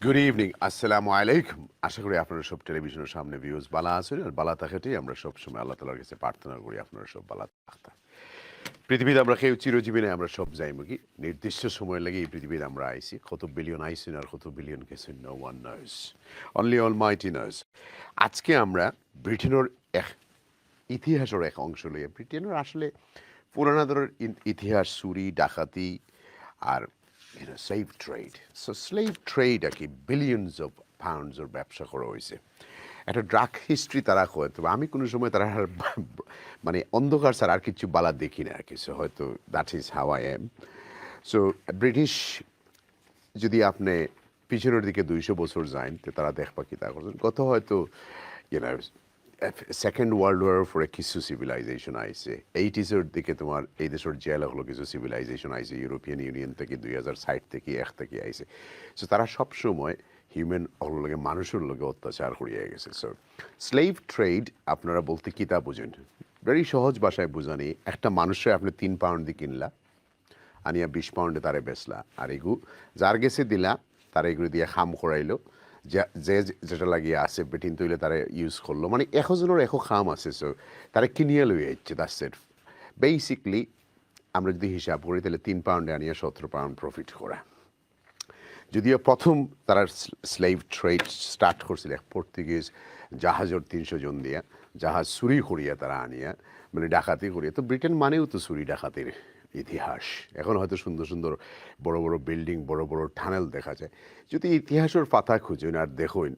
Good evening, আসসালামু আলাইকুম। আশা করি আপনারা সব টেলিভিশনের সামনে ভিউজ বালা আছেন, আর বালা থাকাটাই আমরা সবসময় আল্লাহ তালার কাছে প্রার্থনা করি আপনারা সব বালা থাকতা। পৃথিবীতে আমরা কেউ চিরজীবনে আমরা সব যাইব কি নির্দিষ্ট সময় লাগে এই পৃথিবীতে আমরা আইছি। কত বিলিয়ন আইসিন আর কত বিলিয়ন গেছেন, নো ওয়ান নোজ, অনলি অল মাইটি নোজ। আজকে আমরা ব্রিটেনের এক ইতিহাসের এক অংশ লইয়া, ব্রিটেনের আসলে পুরানা ধরের ইতিহাস, চুরি ডাকাতি আর slave trade. So slave trade আর কি বিলিয়নস অফ পাউন্ডসের ব্যবসা করা হয়েছে। একটা ড্রাগ হিস্ট্রি তারা হয়, তবে আমি কোনো সময় তারা মানে অন্ধকার ছাড়া আর কিছু বালা দেখি না আর কিছু, হয়তো that is how I am. So British যদি আপনি পিছনের দিকে 200 বছর যান, তো তারা দেখবা কি তা করছেন গত হয়তো সেকেন্ড ওয়ার্ল্ড ওয়ার পরে কিছু সিভিলাইজেশন আইছে। 80s-এর দিকে তোমার এই দেশের জেল হলো কিছু সিভিলাইজেশন আইছে, ইউরোপিয়ান ইউনিয়ন থেকে 2060 থেকে এক থেকে আইছে। সো তারা সবসময় হিউম্যান লগে মানুষের লগে অত্যাচার করিয়ে গেছে। সো স্লেভ ট্রেড আপনারা বলতে কী তা বুঝেন, ভেরি সহজ ভাষায় বুঝানি, একটা মানুষের আপনি 3 পাউন্ড দিয়ে কিনলা, আনিয়া 20 পাউন্ডে তারে বেচলা, আর এগু যার গেছে দিলা তারা এগুলো দিয়ে খাম করাইলো, যে যেটা লাগিয়ে আছে বেটিন তৈলে তারা ইউজ করলো, মানে একজনের এখো খাম আছে। সো তারা কিনিয়ে লইয়া ইচ্ছে, দ্যাটস ইট বেসিকলি। আমরা যদি হিসাব করি তাহলে 3 পাউন্ডে আনিয়া 17 পাউন্ড প্রফিট করা। যদিও প্রথম তারা স্লেভ ট্রেড স্টার্ট করছিল এক পর্তুগিজ জাহাজের 300 জন দিয়া, জাহাজ চুরি করিয়া তারা আনিয়া, মানে ডাকাতি করিয়া। তো ব্রিটেন মানেও তো চুরি ডাকাতির ইতিহাস। এখন হয়তো সুন্দর সুন্দর বড় বড় বিল্ডিং, বড় বড় টানেল দেখা যায়। যদি ইতিহাসের পাতা খুঁজুন আর দেখুন,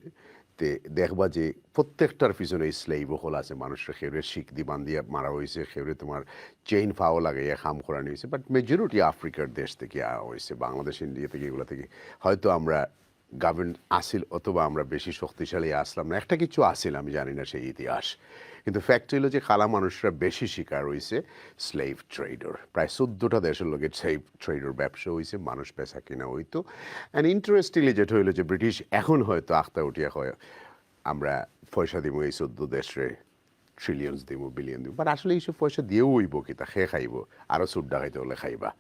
তে দেখবা যে প্রত্যেকটার পিছনে স্লেভ হল আছে। মানুষের খেউরে শিখ দি বান্ধিয়া মারা হয়েছে, খেউরে তোমার চেইন ফাও লাগাইয়া খাম করানো হয়েছে। বাট মেজরিটি আফ্রিকার দেশ থেকে হয়েছে, বাংলাদেশ, ইন্ডিয়া থেকে, এগুলো থেকে। হয়তো আমরা গভর্নমেন্ট আসিল অথবা আমরা বেশি শক্তিশালী আসলাম না, একটা কিছু আসিল, আমি জানি না সেই ইতিহাস। কিন্তু ফ্যাক্ট হইল যে কালা মানুষরা বেশি শিকার হয়েছে স্লেভ ট্রেডার। প্রায় 14টা দেশের লোকের স্লেভ ট্রেডার ব্যবসা হয়েছে, মানুষ পেশা কিনা হইতো। অ্যান্ড ইন্টারেস্টিংলি যেটা হইলো যে ব্রিটিশ এখন হয়তো আখতা উঠিয়া হয় আমরা পয়সা দিব এই 14 দেশে, ট্রিলিয়নস দিব, বিলিয়ন দিব, বাট আসলে এইসব পয়সা দিয়েও হইব কি, তা খেয়ে খাইব, আরও সুদ ডাকাইতে হলে খাইবা,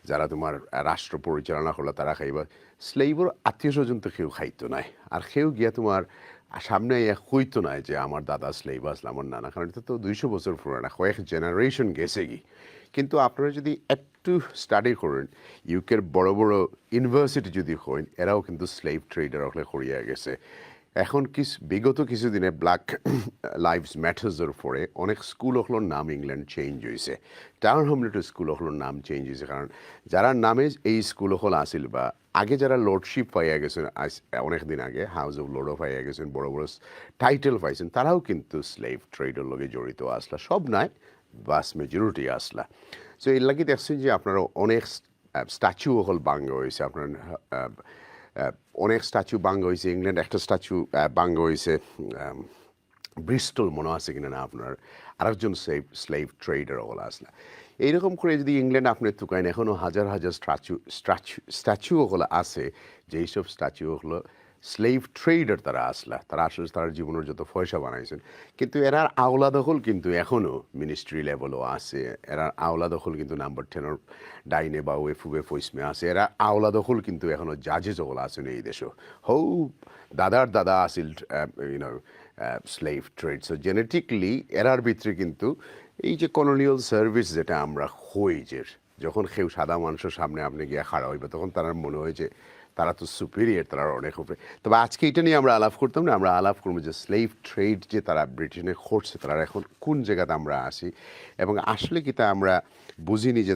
যারা তোমার রাষ্ট্র পরিচালনা করলো তারা খাইবা। স্লেভর আত্মীয় স্বজন তো কেউ খাইতো নাই, আর কেউ গিয়া তোমার সামনে হইতো নাই যে আমার দাদা স্লেভ আসলে, আমার নানা, কারণ এটা তো 200 বছর পুরানা, কয়েক জেনারেশন গেছে কি। কিন্তু আপনারা যদি একটু স্টাডি করেন, ইউকের বড় বড় ইউনিভার্সিটি যদি হন, এরাও কিন্তু স্লেভ ট্রেডার হলে করিয়া গেছে। এখন বিগত কিছুদিনে ব্ল্যাক লাইভস ম্যাটার্সের পরে অনেক স্কুল হলোর নাম ইংল্যান্ড চেঞ্জ হয়েছে, টাউন হমলেটের স্কুল হলোর নাম চেঞ্জ হয়েছে। কারণ যারা নামে এই স্কুল হল আসিল, বা আগে যারা লর্ডশিপ পাইয়া গেছেন অনেক দিন আগে, হাউস অফ লর্ডও পাইয়া গেছেন, বড় বড় টাইটেল পাইছেন, তারাও কিন্তু স্লেভ ট্রেডের লগে জড়িত আসলা। সব নাই, বাস মেজরিটি আসলা। সো এর লাগে দেখছেন যে আপনারা অনেক স্ট্যাচু হল বাঙ্গা হয়েছে, আপনার অনেক স্ট্যাচু বাঙ্গা হয়েছে। ইংল্যান্ড একটা স্ট্যাচু বাঙ্গা হয়েছে, ব্রিস্টল মনে আছে কিনা না আপনার, আরেকজন স্লেভ ট্রেডার ওগুলো আসলা। এইরকম করে যদি ইংল্যান্ড আপনি তুকাইন, এখনও হাজার হাজার স্ট্যাচু ওগুলো আছে, যেইসব স্ট্যাচু হলো স্লেভ ট্রেডার তারা আসলা, তারা আসলে তার জীবনের যত পয়সা বানাইছেন। কিন্তু এরার আওলা দখল কিন্তু এখনও মিনিস্ট্রি লেভেলও আছে, এরার আওলা দখল কিন্তু নাম্বার 10-এর ডাইনে বা ওয়েফুবে ফইসমে আছে, এরা আওলা দখল কিন্তু এখনও জাজে ওগুলো আছেন এই দেশও। হৌ দাদার দাদা আসিল slave trade. So genetically error ভিতরে কিন্তু এই যে কলোনিয়াল সার্ভিস যেটা আমরা হই, যে যখন কেউ সাদা মানুষের সামনে আপনি গিয়ে খাড়া হইবে, তখন তার মনে হয় যে তারা তো সুপিরিয়ার, তারা অনেক উপরে। তবে আজকে এটা নিয়ে আমরা আলাপ করতাম না, আমরা আলাপ করবো যে স্লেভ ট্রেড যে তারা ব্রিটেনে করছে, তারা এখন কোন জায়গাতে আমরা আসি, এবং আসলে কি তা আমরা বুঝিনি যে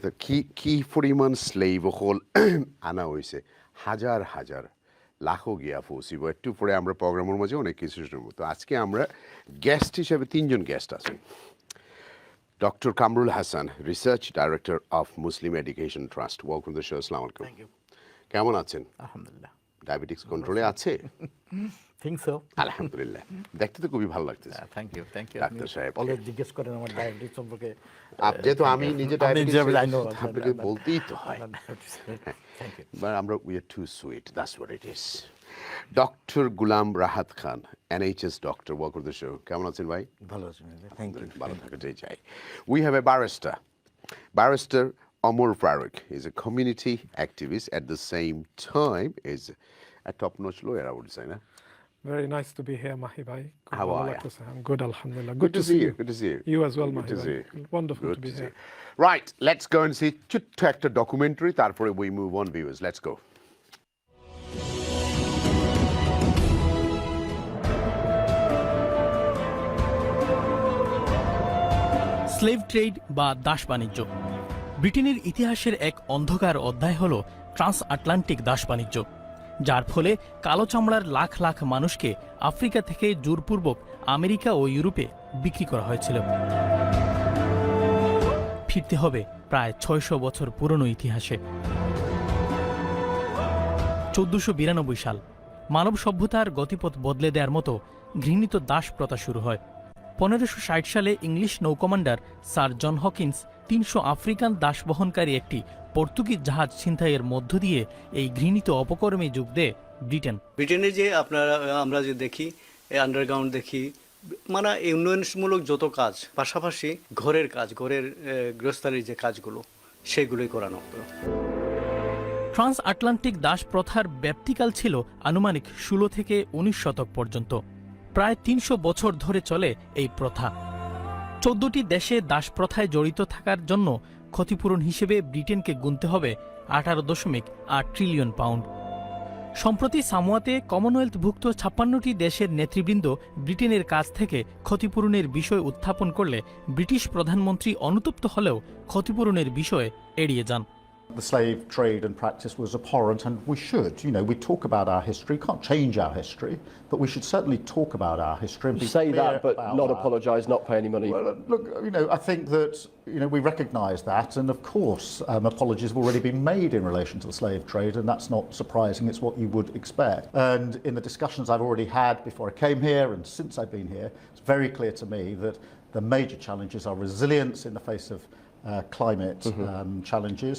কী পরিমাণ স্লেভ হল আনা হয়েছে। হাজার হাজার লাখো গিয়া পৌঁছিব একটু পরে আমরা প্রোগ্রামের মাঝে অনেক কিছু শুনবো। তো আজকে আমরা গেস্ট হিসেবে 3 জন গেস্ট আছেন। Doctor Kamrul Hasan, research director of Muslim education trust, welcome to the show. আসসালামু আলাইকুম। Thank you. কেমন আছেন? আলহামদুলিল্লাহ। ডায়াবেটিক্স কন্ট্রোলে আছে? Think so. আলহামদুলিল্লাহ, দেখতে তো খুবই ভালো লাগতেছে। Thank you, thank you. ডাক্তার সাহেব অলওয়েজ জিজ্ঞেস করেন আমার ডায়াবেটিস সম্পর্কে। যেহেতু আমি নিজে ডায়াবেটিস, আই নো আপনাকে বলতেই তো হয়। Thank you. But আমরা we are too sweet, that's what it is. Doctor Gulam Rahat Khan, NHS doctor, welcome to the show. কেমন আছেন ভাই? ভালো আছি, থ্যাংক ইউ। ভালো থাকাটাই চাই। We have a barrister Amar Farooq is a community activist at the same time is a top-notch lawyer, I would say. No? Very nice to be here, Mahee bhai. How are you? I'm good, alhamdulillah. Good to see you. Good to see you. You as well, Good Mahee to bhai. see you. Wonderful Good to be see here. you. Right, let's go and see ছোট্ট একটা documentary. তারপরে we move on, viewers. Let's go. Slave trade বা দাস বাণিজ্য ব্রিটেনের ইতিহাসের এক অন্ধকার অধ্যায় হল ট্রান্স আটলান্টিক দাস বাণিজ্য, যার ফলে কালো চামড়ার লাখ লাখ মানুষকে আফ্রিকা থেকে জোরপূর্বক আমেরিকা ও ইউরোপে বিক্রি করা হয়েছিল। ফিরতে হবে প্রায় ৬০০ বছর পুরনো ইতিহাসে। ১৪৯২ সাল মানব সভ্যতার গতিপথ বদলে দেওয়ার মতো ঘৃণিত দাস প্রথা শুরু হয়। ১৫৬০ সালে ইংলিশ নৌকমান্ডার স্যার জন হকিন্স ৩০০ আফ্রিকান দাস বহনকারী একটি পর্তুগিজ জাহাজ ছিনতাইয়ের মধ্য দিয়ে এই ঘৃণিত অপকর্মে যোগ দেয় ব্রিটেন। ব্রিটেনে যে আমরা যে দেখি আন্ডারগ্রাউন্ড দেখি, মানে এই উন্নয়নমূলক যত কাজ, পাশাপাশি ঘরের কাজ, ঘরের গৃহস্থালির যে কাজগুলো সেগুলোই করানো হতো। ট্রান্স আটলান্টিক দাস প্রথার ব্যাপ্তিকাল ছিল আনুমানিক ১৬ থেকে ১৯ শতক পর্যন্ত। প্রায় ৩০০ বছর ধরে চলে এই প্রথা। ১৪টি দেশে দাস প্রথায় জড়িত থাকার জন্য ক্ষতিপূরণ হিসেবে ব্রিটেনকে গুনতে হবে ১৮.৮ ট্রিলিয়ন পাউন্ড। সম্প্রতি সামোয়াতে কমনওয়েলথভুক্ত ৫৬টি দেশের নেতৃবৃন্দ ব্রিটেনের কাছ থেকে ক্ষতিপূরণের বিষয় উত্থাপন করলে ব্রিটিশ প্রধানমন্ত্রী অনুতপ্ত হলেও ক্ষতিপূরণের বিষয়ে এড়িয়ে যান। The slave trade and practice was abhorrent, and we should. You know, we talk about our history, can't change our history, but we should certainly talk about our history and be say clear that, but about not that. apologise, not pay any money. Well, look, you know, I think that we recognise that, and of course, apologies have already been made in relation to the slave trade, and that's not surprising. It's what you would expect. And in the discussions I've already had before I came here, and since I've been here, it's very clear to me that the major challenges are resilience in the face of climate challenges,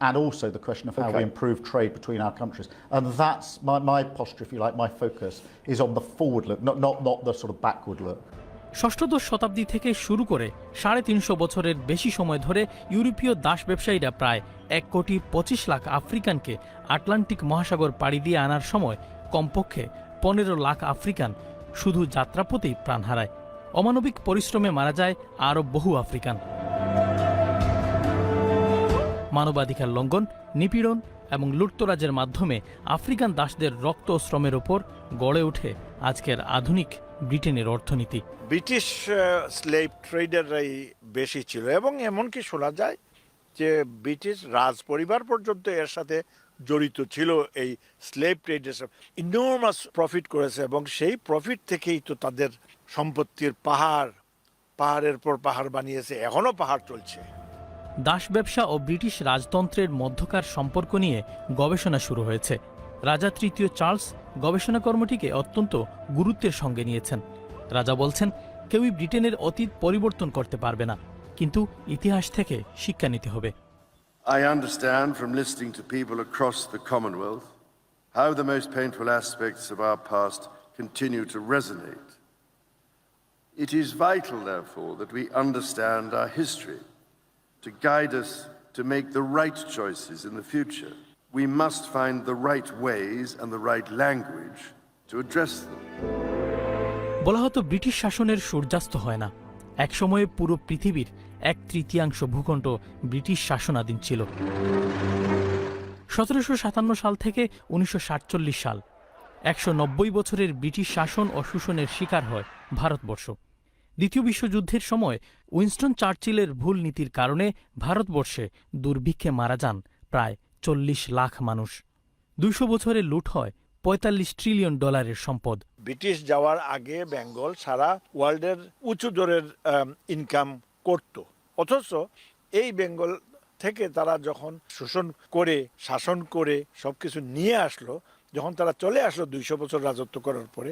and also the question of how we improve trade between our countries. And that's my posture, if you like, my focus is on the forward look, not the sort of backward look. ষষ্ঠদশ শতাব্দী থেকে শুরু করে ৩৫০ বছরের বেশি সময় ধরে ইউরোপীয় দাস ব্যবসায়ীরা প্রায় ১,২৫,০০,০০০ আফ্রিকানকে আটলান্টিক মহাসাগর পাড়ি দিয়ে আনার সময় কমপক্ষে ১৫ লাখ আফ্রিকান শুধু যাত্রাপথেই প্রাণ হারায়। অমানবিক পরিশ্রমে মারা যায় আরও বহু আফ্রিকান। মানবাধিকার লঙ্ঘন, নিপীড়ন এবং লুটতরাজের মাধ্যমে আফ্রিকান দাসদের রক্ত ও শ্রমের ওপর গড়ে ওঠে আজকের আধুনিক ব্রিটেনের অর্থনীতি। ব্রিটিশ স্লেভ ট্রেডাররাই বেশি ছিল, এবং এমনকি শোনা যায় যে ব্রিটিশ রাজ পরিবার পর্যন্ত এর সাথে জড়িত ছিল। এই স্লেভ ট্রেডের ইনর্মাস প্রফিট করেছে, এবং সেই প্রফিট থেকেই তো তাদের সম্পত্তির পাহাড়ের পর পাহাড় বানিয়েছে, এখনো পাহাড় চলছে। দাস ব্যবসা ও ব্রিটিশ রাজতন্ত্রের মধ্যকার সম্পর্ক নিয়ে গবেষণা শুরু হয়েছে। রাজা তৃতীয় চার্লস গবেষণা কর্মটিকে অত্যন্ত গুরুত্বের সঙ্গে নিয়েছেন। রাজা বলছেন, কেউই ব্রিটেনের অতীত পরিবর্তন করতে পারবে না, কিন্তু ইতিহাস থেকে শিক্ষা নিতে হবে। I understand from listening to people across the Commonwealth how the most painful aspects of our past continue to resonate. It is vital, therefore, that we understand our history to guide us to make the right choices in the future. We must find the right ways and the right language to address them. বলা হতো British শাসনের সূর্যাস্ত হয় না। একসময়ে পুরো পৃথিবীর ১/৩ ভূখণ্ড British শাসনাধীন ছিল। ১৭৫৭ সাল থেকে ১৯৪৭ সাল ১৯০ বছরের ব্রিটিশ শাসন ও শোষণের শিকার হয় ভারতবর্ষ। দ্বিতীয় বিশ্বযুদ্ধের সময় উইনস্টন চার্চিলের ভুল নীতির কারণে ভারতবর্ষে দুর্ভিক্ষে মারা যান প্রায় ৪০ লাখ মানুষ। ২০০ বছরে লুট হয় $৪৫ ট্রিলিয়ন সম্পদ। ব্রিটিশ যাওয়ার আগে বেঙ্গল সারা ওয়ার্ল্ডের উঁচু দরের ইনকাম করত, অথচ এই বেঙ্গল থেকে তারা যখন শোষণ করে শাসন করে সবকিছু নিয়ে আসলো, যখন তারা চলে আসলো ২০০ বছর রাজত্ব করার পরে,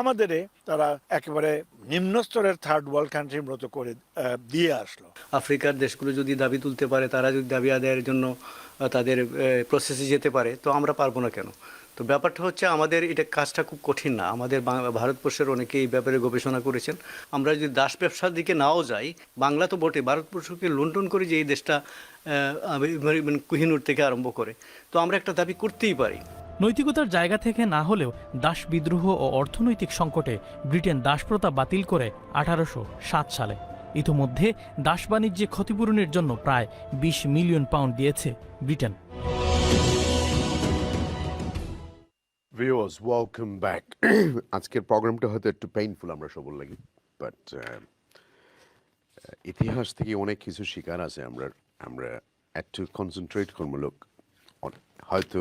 আমাদের তারা একেবারে নিম্ন স্তরের থার্ড ওয়ার্ল্ড কান্ট্রির মতো করে দিয়ে আসলো। আফ্রিকার দেশগুলো যদি দাবি তুলতে পারে, তারা যদি দাবি আদায়ের জন্য তাদের প্রসেসে যেতে পারে, তো আমরা পারবো না কেন? তো ব্যাপারটা হচ্ছে আমাদের এটা কাজটা খুব কঠিন না। আমাদের ভারতবর্ষের অনেকে এই ব্যাপারে গবেষণা করেছেন। আমরা যদি দাস ব্যবসার দিকে নাও যাই, বাংলা তো বটে, ভারতবর্ষকে লুণ্ঠন করে যে এই দেশটা মানে কোহিনূর থেকে আরম্ভ করে, তো আমরা একটা দাবি করতেই পারি। নৈতিকতার জায়গা থেকে না হলেও দাস বিদ্রোহ ও অর্থনৈতিক সংকটে ব্রিটেন দাসপ্রথা বাতিল করে 1807 সালে। ইতোমধ্যে দাস বাণিজ্যে ক্ষতিপূরণের জন্য প্রায় 20 মিলিয়ন পাউন্ড দিয়েছে ব্রিটেন। Viewers, welcome back. আজকের প্রোগ্রামটা হয়তো একটু পেইনফুল আমরা সবার লাগি, বাট ইতিহাস থেকে অনেক কিছু শিকার আছে। আমরা একটু কনসেন্ট্রেট করবো। লোক হয়তো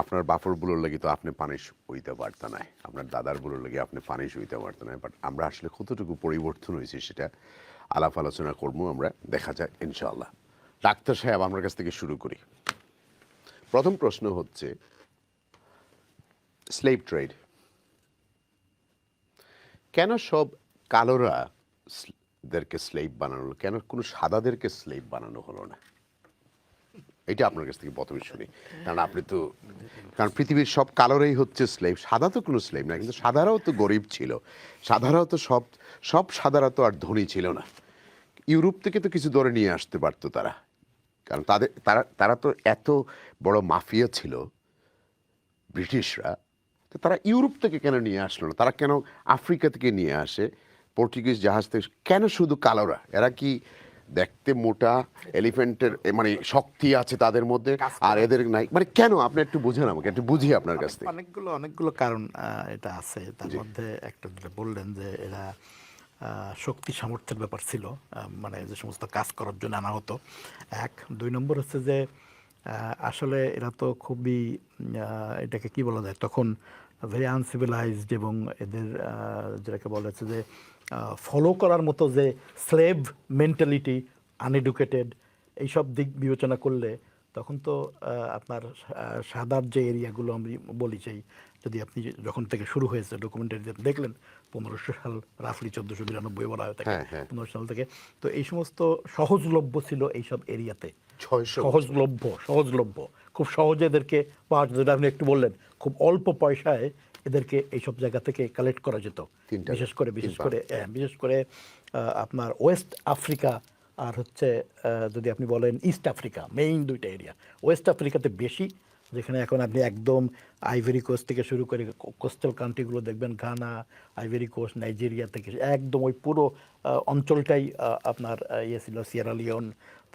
আপনার বাপর বলোর লাগি তো আপনি পানিশ হইতে পারত না, আপনার দাদার বলোর লাগি আপনি পানিশ হইতে পারত না, বাট আমরা আসলে কতটুকু পরিবর্তন হয়েছে সেটা আলাপ আলোচনা করবো, আমরা দেখা যায় ইনশাআল্লাহ। ডাক্তার সাহেব, আপনার কাছ থেকে শুরু করি। প্রথম প্রশ্ন হচ্ছে স্লেভ ট্রেড। কেন সব কালোরা দেরকে স্লেভ বানানো হলো, কেন কোনো সাদাদেরকে স্লেভ বানানো হলো না? এটা আপনার কাছ থেকে প্রথমে শুনি, কারণ আপনি তো, কারণ পৃথিবীর সব কালোরাই হচ্ছে স্লেভ, সাদা তো কোনো স্লেভ না, কিন্তু সাদারাও তো গরিব ছিল, সাদারাও তো সব সাদারা তো আর ধনী ছিল না। ইউরোপ থেকে তো কিছু ধরে নিয়ে আসতে পারতো তারা, কারণ তারা তো এত বড় মাফিয়া ছিল ব্রিটিশরা, তো তারা ইউরোপ থেকে কেন নিয়ে আসলো না? তারা কেন আফ্রিকা থেকে নিয়ে আসে, পর্তুগিজ জাহাজ থেকে? কেন শুধু কালোরা? এরা কি দেখতে মোটা, এলিফ্যান্টের মানে শক্তি আছে তাদের মধ্যে, আর এদের নাই? মানে কেন? আপনি একটু বুঝেন আমাকে, একটু বুঝি আপনার কাছ থেকে। অনেকগুলো কারণ এটা আছে। তার মধ্যে একটা যেটা বললেন যে এরা শক্তি সামর্থ্যের ব্যাপার ছিল, মানে যে সমস্ত কাজ করার জন্য আনা হতো। 2 নম্বর হচ্ছে যে আসলে এরা তো খুবই, এটাকে কি বলা যায়, তখন ভেরি আনসিভিলাইজড, এবং এদের যেটাকে বলা হচ্ছে যে ফলো করার মতো যে স্লেভ মেন্টালিটি, আনএডুকেটেড, এইসব দিক বিবেচনা করলে তখন তো আপনার সাদার যে এরিয়াগুলো আমি বলি, সেই যদি আপনি যখন থেকে শুরু হয়েছে ডকুমেন্টারি দেখলেন 1500 সাল, রাফলি 1492 বলা হয় থাকে, 1500 সাল থেকে, তো এই সমস্ত সহজলভ্য ছিল এইসব এরিয়াতে, সহজলভ্য খুব সহজে এদেরকে পাওয়া যেত। যেটা আপনি একটু বললেন, খুব অল্প পয়সায় এদেরকে এইসব জায়গা থেকে কালেক্ট করা যেত। বিশেষ করে আপনার ওয়েস্ট আফ্রিকা আর হচ্ছে যদি আপনি বলেন ইস্ট আফ্রিকা, মেইন 2টা এরিয়া। ওয়েস্ট আফ্রিকাতে বেশি, যেখানে এখন আপনি একদম আইভরি কোস্ট থেকে শুরু করে কোস্টাল কান্ট্রিগুলো দেখবেন, ঘানা, আইভরি কোস্ট, নাইজেরিয়া থেকে একদম ওই পুরো অঞ্চলটাই আপনার ইয়ে ছিল, সিয়েরা লিওন।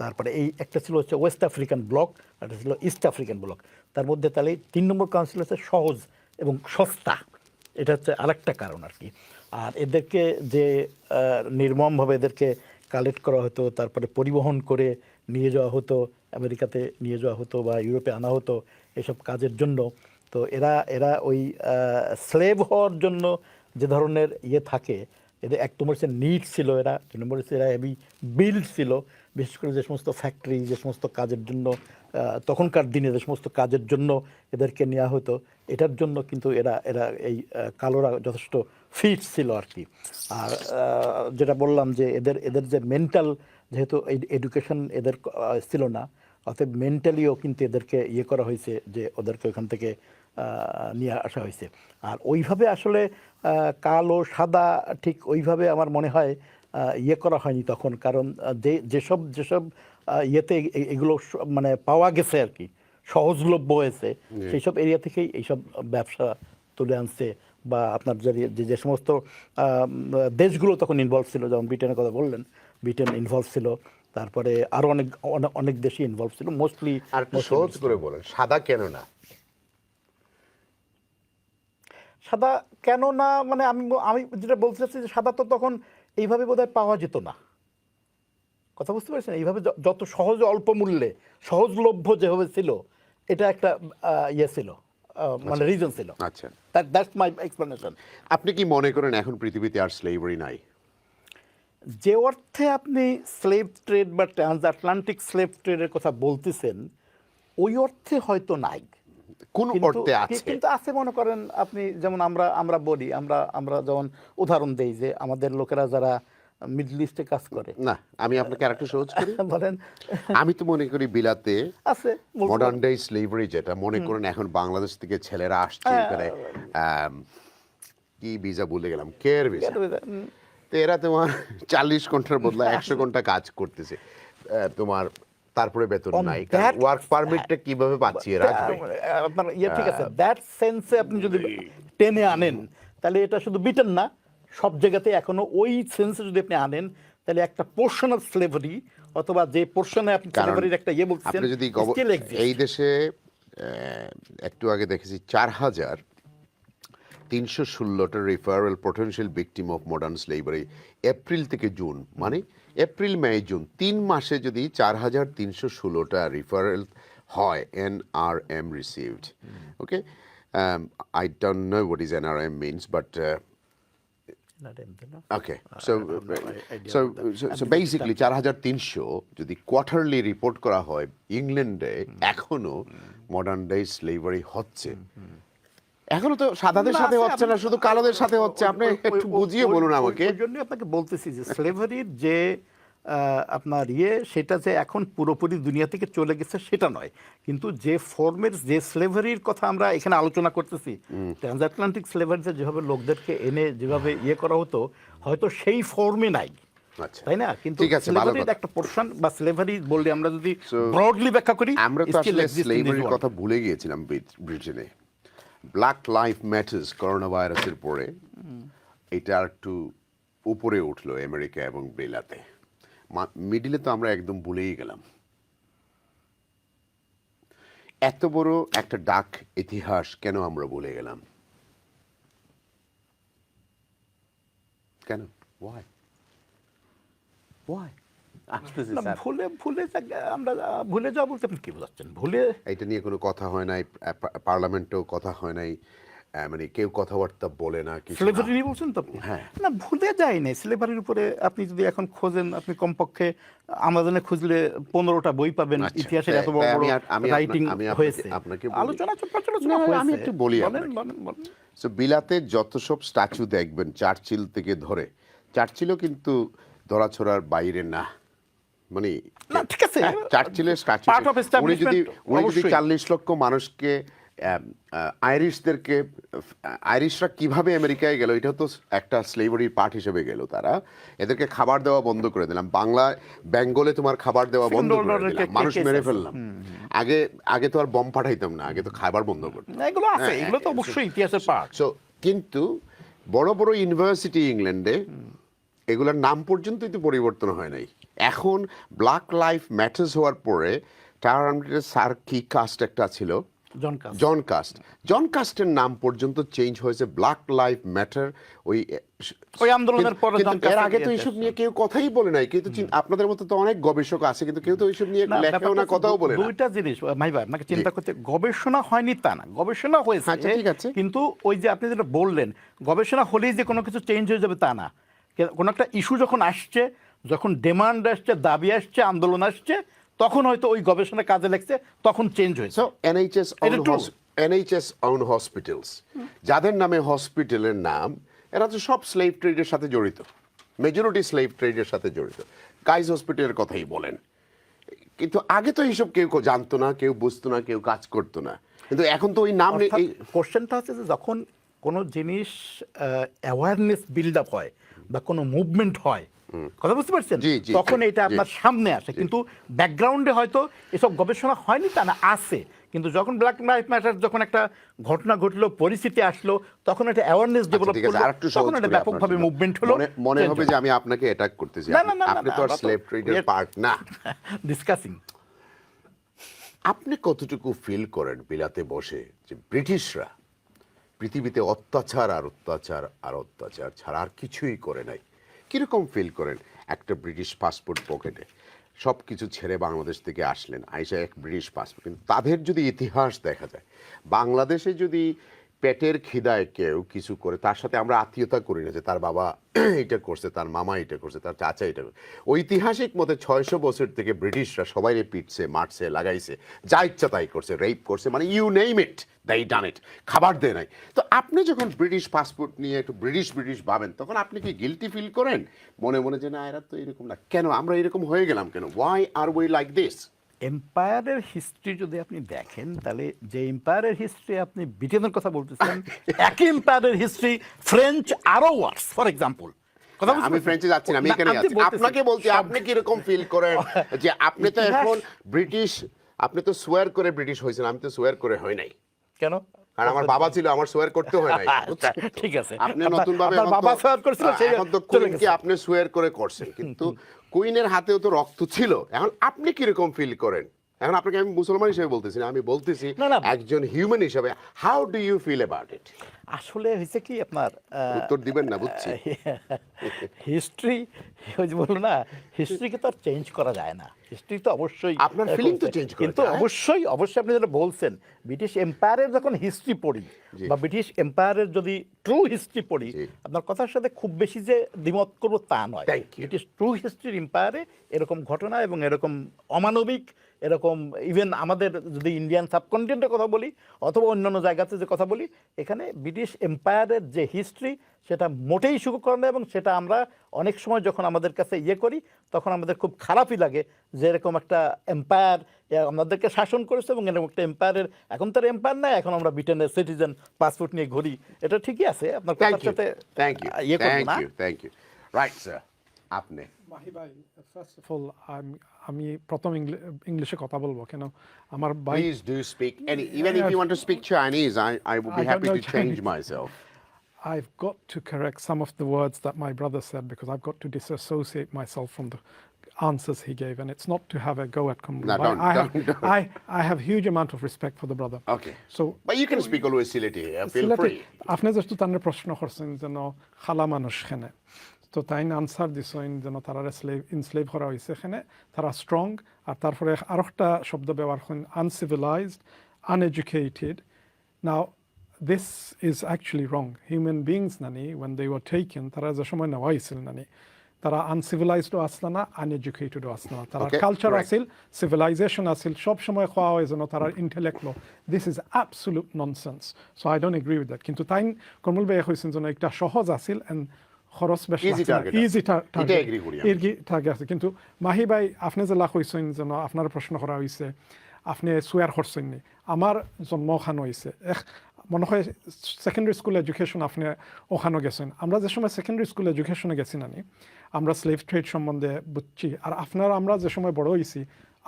তারপরে এই একটা ছিল হচ্ছে ওয়েস্ট আফ্রিকান ব্লক, একটা ছিল ইস্ট আফ্রিকান ব্লক। তার মধ্যে তাহলে 3 নম্বর কাউন্সিল হচ্ছে সহজ এবং সস্তা, এটা হচ্ছে আরেকটা কারণ আর কি। আর এদেরকে যে নির্মমভাবে এদেরকে কালেক্ট করা হতো, তারপরে পরিবহন করে নিয়ে যাওয়া হতো, আমেরিকাতে নিয়ে যাওয়া হতো বা ইউরোপে আনা হতো এসব কাজের জন্য। তো এরা ওই স্লেভ হওয়ার জন্য যে ধরনের ইয়ে থাকে, এদের 1 নম্বর হচ্ছে নিড ছিল এরা, 2 নম্বর হচ্ছে এরা হেভি বিল্ড ছিল। বিশেষ করে যে সমস্ত ফ্যাক্টরি, যে সমস্ত কাজের জন্য তখনকার দিনে যে সমস্ত কাজের জন্য এদেরকে নেওয়া হতো, এটার জন্য কিন্তু এরা এই কালোরা যথেষ্ট ফিট ছিল আর কি। আর যেটা বললাম যে এদের যে মেন্টাল, যেহেতু এডুকেশন এদের ছিল না, অতএব মেন্টালিও কিন্তু এদেরকে ইয়ে করা হয়েছে, যে ওদেরকে ওখান থেকে নিয়ে আসা হয়েছে। আর ওইভাবে আসলে কালো সাদা ঠিক ওইভাবে আমার মনে হয় ইয়ে করা হয়নি তখন, কারণ যেসব ইয়েতে এগুলো মানে পাওয়া গেছে আর কি, সহজলভ্য হয়েছে, সেই সব এরিয়া থেকেই এইসব ব্যবসা তুলে আনছে। বা আপনার যে সমস্ত দেশগুলো তখন ইনভলভ ছিল, যেমন ব্রিটেনের কথা বললেন, ব্রিটেন ইনভলভ ছিল, তারপরে আরো অনেক দেশই ইনভলভ ছিল। মোস্টলি আর সহজ করে বলেন, সাদা কেন না? সাদা কেন না মানে আমি যেটা বলতে চাচ্ছি যে সাদা তো তখন এইভাবে বোধহয় পাওয়া যেত না। কথা বুঝতে পারছেন? এইভাবে যত সহজে অল্প মূল্যে সহজলভ্য যেভাবে ছিল, এটা একটা ইয়ে ছিল, মানে রিজন ছিল। আচ্ছা, দ্যাটস মাই এক্সপ্লেনেশন। আপনি কি মনে করেন এখন পৃথিবীতে আর স্লেভারি নাই? যে অর্থে আপনি স্লেভ ট্রেড বা ট্রান্সআটলান্টিক স্লেভ ট্রেডের কথা বলতেছেন, ওই অর্থে হয়তো নাই, কোন অর্থে আছে? কিন্তু আছে। মনে করেন আপনি যেমন আমরা বলি, আমরা যেমন উদাহরণ দেই যে আমাদের লোকেরা যারা মিডল ইস্টে কাজ করে। না, আমি আপনাকে আরেকটু সহজ করি। বলেন। আমি তো মনে করি বিলাতে আছে মডার্ন ডে স্লেভারি, যেটা মনে করেন এখন বাংলাদেশ থেকে ছেলেরা আসছে এখানে, কি ভিসা ভুলে গেলাম, কেয়ার ভিসা, তো এরা তোমার 40 ঘন্টার বদলে 100 ঘন্টা কাজ করতেছে তোমার, তারপরে বেতন নাই। ওয়ার্ক পারমিটটা কিভাবে পাচ্ছি এরা? আপনার ঠিক আছে, দ্যাট সেন্সে আপনি যদি টেনে আনেন তাহলে এটা শুধু ব্রিটেন না, সব জায়গাতে এখনো ওই সেন্সে যদি আপনি আনেন তাহলে একটা পোর্শন অফ স্লেভারি, অথবা যে পোর্শনে আপনি স্লেভারির একটা ইয়ে বলছেন, আপনি যদি এই দেশে একটু আগে দেখেছি 4,316টা referral potential victim of modern slavery April থেকে জুন, মানে এপ্রিল মে জুন 3 মাসে যদি 4,316টা রেফারেল হয়, NRM received. Okay, I don't know what is NRM means, but okay, so basically 4,300 যদি কোয়ার্টারলি রিপোর্ট করা হয়, ইংল্যান্ডে এখনো মডার্ন ডে স্লেভারি হচ্ছে। এখনো তো সাদাদের সাথে হচ্ছে না, শুধু কালোদের সাথে হচ্ছে। আপনি একটু বুঝিয়ে বলুন আমাকে। ওই জন্য আপনাকে বলতেছি যে স্লেভারির যে আপনার সেটা যে এখন পুরোপুরি দুনিয়া থেকে চলে গেছে সেটা নয়, কিন্তু যে ফর্মের যে স্লেভারির কথা আমরা এখানে আলোচনা করতেছি, ট্রান্সআটলান্টিক স্লেভারি যেভাবে লোকদেরকে এনে যেভাবে করা হতো, হয়তো সেই ফর্মে নাই, তাই না? কিন্তু স্লেভারির একটা পোরশন বা স্লেভারি বললে আমরা যদি ব্রডলি ব্যাখ্যা করি, আমরা তো আসলে স্লেভারির কথা ভুলে গিয়েছিলাম ব্রিটেনে। ব্ল্যাক লাইফ ম্যাটার্স করোনা ভাইরাসের পরে এটা একটু উপরে উঠলো আমেরিকা এবং বেলাতে। মিডিলে তো আমরা একদম ভুলেই গেলাম। এত বড় একটা ডাক ইতিহাস কেন আমরা ভুলে গেলাম? কেন? Why? আমরা ভুলে যাওয়া বলতে আপনি কি বোঝাচ্ছেন? ভুলে এটা নিয়ে কোনো কথা হয় নাই, পার্লামেন্টেও কথা হয় নাই, মানে কেউ কথাবার্তা বলে না কিছু। স্লেভারি নিয়ে বলছেন তো আপনি? হ্যাঁ, না, ভুলে যায় নাই। স্লেভারির উপরে আপনি যদি এখন খোঁজেন, আপনি কমপক্ষে আমাজনে খুঁজলে 15টা বই পাবেন ইতিহাসের এত বড় বড় রাইটিং হয়েছে, আলোচনা পর্যালোচনা হয়েছে। আমি একটু বলি আপনাকে। সো বিলাতে যত সব স্ট্যাচু দেখবেন, চার্চিল থেকে ধরে, চার্চিলও কিন্তু ধরাছোড়ার বাইরে না। মানে ঠিক আছে, চার্চিলের স্ট্যাচু, উনি যদি 40 লক্ষ মানুষকে, আইরিশরা কিভাবে আমেরিকায় গেল, এটা তো একটা স্লেভারির পার্ট হিসেবে গেল। তারা এদেরকে খাবার দেওয়া বন্ধ করে দিলাম, বেঙ্গলে তোমার খাবার দেওয়া বন্ধ করে দিলাম, মানুষ মেরে ফেললাম। আগে তো আর বম পাঠাইতাম না, আগে তো খাবার বন্ধ করতাম। এগুলো আছে, এগুলো তো অবশ্যই ইতিহাসের পার্ট। সো কিন্তু বড় বড় ইউনিভার্সিটি ইংল্যান্ডে এগুলোর নাম পর্যন্তই তো পরিবর্তন হয় নাই। এখন ব্ল্যাক লাইফ ম্যাটার্স হওয়ার পরে স্যার কি কাস্ট একটা ছিল, জন কাস্টের নাম পর্যন্ত চেঞ্জ হয়েছে, ব্ল্যাক লাইফ ম্যাটার। ওই আন্দোলনের পরে এর আগে তো এইসব নিয়ে কেউ কথাই বলে নাই। কিন্তু আপনাদের মতো তো অনেক গবেষক আছে, কিন্তু কেউ তো এইসব নিয়ে লেখেও না, কথাও বলে না। দুইটা জিনিস মাহি ভাই আপনাকে চিন্তা করতে, গবেষণা হয়নি তা না, গবেষণা হয়েছে, ঠিক আছে, কিন্তু ওই যে আপনি যেটা বললেন, গবেষণা হলেই যে কোনো কিছু চেঞ্জ হয়ে যাবে তা না। কোনো একটা ইস্যু যখন আসছে, যখন ডিমান্ড আসছে, দাবি আসছে, আন্দোলন আসছে, তখন হয়তো ওই গবেষণা কাজে লাগছে, তখন চেঞ্জ হয়েছে। NHS own hospitals, যাদের নামে হসপিটালের নাম, এরা তো সব স্লেভ ট্রেডের সাথে জড়িত, মেজরিটি স্লেভ ট্রেডের সাথে জড়িত। গাইজ হসপিটালের কথাই বলেন, কিন্তু আগে তো এইসব কেউ জানতো না, কেউ বুঝতো না, কেউ কাজ করতো না। কিন্তু এখন তো ওই নাম, কোশ্চেনটা হচ্ছে যে যখন কোনো জিনিস অ্যাওয়ারনেস বিল্ড আপ হয় বা কোনো মুভমেন্ট হয়, কথা বুঝতে পারছেন, তখন এটা আপনার সামনে আসে। কিন্তু ব্যাকগ্রাউন্ডে হয়তো এসব গবেষণা হয়নি তা না, আছে। কিন্তু যখন ব্ল্যাক লাইফ ম্যাটার, যখন একটা ঘটনা ঘটলো, পরিস্থিতি আসলো, তখন একটা অ্যাওয়ারনেস ডেভেলপ হলো, তখন এটা ব্যাপকভাবে মুভমেন্ট হলো। মনে হবে যে আমি আপনাকে অ্যাটাক করতেছি, আপনি তো আর স্লেভ ট্রেডের পার্ট না। ডিসকাসিং। আপনি কতটুকু ফিল করেন বিলাতে বসে যে ব্রিটিশরা পৃথিবীতে অত্যাচার আর অত্যাচার আর অত্যাচার ছাড়া আর কিছুই করে নাই? কিরকম ফিল করেন একটা ব্রিটিশ পাসপোর্ট পকেটে, সব কিছু ছেড়ে বাংলাদেশ থেকে আসলেন, আইসা এক ব্রিটিশ পাসপোর্ট, কিন্তু তাদের যদি ইতিহাস দেখা যায়, বাংলাদেশে যদি পেটের খিদায় কেউ কিছু করে তার সাথে আমরা আত্মীয়তা করি না যে তার বাবা এটা করছে, তার মামা এটা করছে, তার চাচা এটা করছে। ঐতিহাসিক মতে 600 বছর থেকে ব্রিটিশরা সবাই পিটছে, মারছে, লাগাইছে, যা ইচ্ছা তাই করছে, রেপ করছে, মানে ইউ নেম ইট দাই ডান ইট, খাবার দেয় নাই। তো আপনি যখন ব্রিটিশ পাসপোর্ট নিয়ে একটু ব্রিটিশ ভাবেন, তখন আপনি কি গিলটি ফিল করেন মনে মনে যে না এরা তো এরকম না, কেন আমরা এরকম হয়ে গেলাম, কেন, why are we like this? এম্পায়ারের হিস্ট্রি যদি আপনি দেখেন, তাহলে যে এম্পায়ারের হিস্ট্রি আপনি ব্রিটেনের কথা বলতেছেন, একই এম্পায়ারের হিস্ট্রি ফ্রেঞ্চ আরো ওয়ার্স। ফর এক্সাম্পল, আমি ফ্রেঞ্চে যাচ্ছি না, আমি এখানে যাচ্ছি, আপনাকে বলছি আপনি কিরকম ফিল করেন যে আপনি তো এখন ব্রিটিশ, আপনি তো সোয়ার করে ব্রিটিশ হয়েছেন, আমি তো সোয়ার করে হই নাই। কেন? কারণ আমার বাবা ছিল, আমার সোয়ার করতে হয় নাই। ঠিক আছে, আপনি নতুন ভাবে বাবা সোয়ার করেছিল, এখন তো কুইনকে আপনি সোয়ার করে করছেন, কিন্তু কুইনের হাতেও তো রক্ত ছিল। এখন আপনি কিরকম ফিল করেন? এখন আপনাকে আমি মুসলমান হিসেবে বলতেছি না, আমি বলতেছি একজন হিউম্যান হিসেবে, how do you feel about it? আসলে হয়েছে কি, আপনার উত্তর দিবেন না বুঝছি। হিস্ট্রি ওই যে বললো না, হিস্ট্রিকে তো আর চেঞ্জ করা যায় না। হিস্ট্রি তো অবশ্যই আপনার ফিলিং তো চেঞ্জ করা যায়, কিন্তু অবশ্যই আপনি যেটা বলছেন, ব্রিটিশ এম্পায়ারের যখন হিস্ট্রি পড়ি বা ব্রিটিশ এম্পায়ারের যদি ট্রু হিস্ট্রি পড়ি, আপনার কথার সাথে খুব বেশি যে দ্বিমত করবো তা নয়। ব্রিটিশ ট্রু হিস্ট্রির এম্পায়ারে এরকম ঘটনা এবং এরকম অমানবিক, এরকম ইভেন আমাদের যদি ইন্ডিয়ান সাবকন্টিনেন্টের কথা বলি অথবা অন্যান্য জায়গাতে যে কথা বলি, এখানে ব্রিটিশ এম্পায়ারের যে হিস্ট্রি সেটা মোটেই সুখকর না, এবং সেটা আমরা অনেক সময় যখন আমাদের কাছে করি তখন আমাদের খুব খারাপই লাগে যে এরকম একটা এম্পায়ার আমাদেরকে শাসন করেছে, এবং এরকম একটা এম্পায়ারের, এখন তার এম্পায়ার নাই, এখন আমরা ব্রিটেনের সিটিজেন পাসপোর্ট নিয়ে ঘুরি। এটা ঠিকই আছে, আপনার কথার সাথে থ্যাংক ইউ। রাইট স্যার, আপনি মাহি ভাই, ফার্স্ট অফ অল আমি প্রথম ইংলিশে কথা বলবো, কেন আমার ভাই। Please do speak any, even if you want to speak Chinese, I would be happy to change myself. I've got to correct some of the words that my brother said, because I've got to disassociate myself from the answers he gave, and it's not to have a go at Kamrul. No, don't. I have huge amount of respect for the brother. Okay. So, but you can speak always Sylheti. Feel free. আপনি যেহেতু তার প্রশ্ন করছেন যেন খালা মানুষ খেনে, তো তাই আনসার দিছেন যেন তারা ইনস্লেভ করা হয়েছে এখানে, তারা স্ট্রং, আর তারপরে আরেকটা শব্দ ব্যবহার করেন uncivilised, uneducated. Now this is actually wrong. Human beings nani, when they were taken, তারা যে সময় নেওয়া হয়েছিল নানি, তারা আনসিভিলাইজড আসলো না, আনএডুকেটেড আসলো না, তারা কালচার আসিল, সিভিলাইজেশন আসিল, সব সময় খাওয়া হয় যেন তারা intellect low. This is absolute nonsense, so I don't agree with that. কিন্তু তাই কমল ভাই হয়েছেন যেন একটা সহজ আসিল এন্ড খরচ বেশি, ইজি টার্গেট আছে। কিন্তু মাহি ভাই, আপনি যে লাখ হয়েছেন যেন আপনার প্রশ্ন করা হয়েছে, আপনি সুয়ার করছেন নি, আমার জন্ম ওখানে হয়েছে, মনে হয় সেকেন্ডারি স্কুল এডুকেশন আপনি ওখানে গেছেন। আমরা যে সময় সেকেন্ডারি স্কুল এডুকেশনে গেছি নানি, আমরা স্লেভ ট্রেড সম্বন্ধে বুঝছি, আর আপনারা আমরা যে সময় বড় হয়েছি,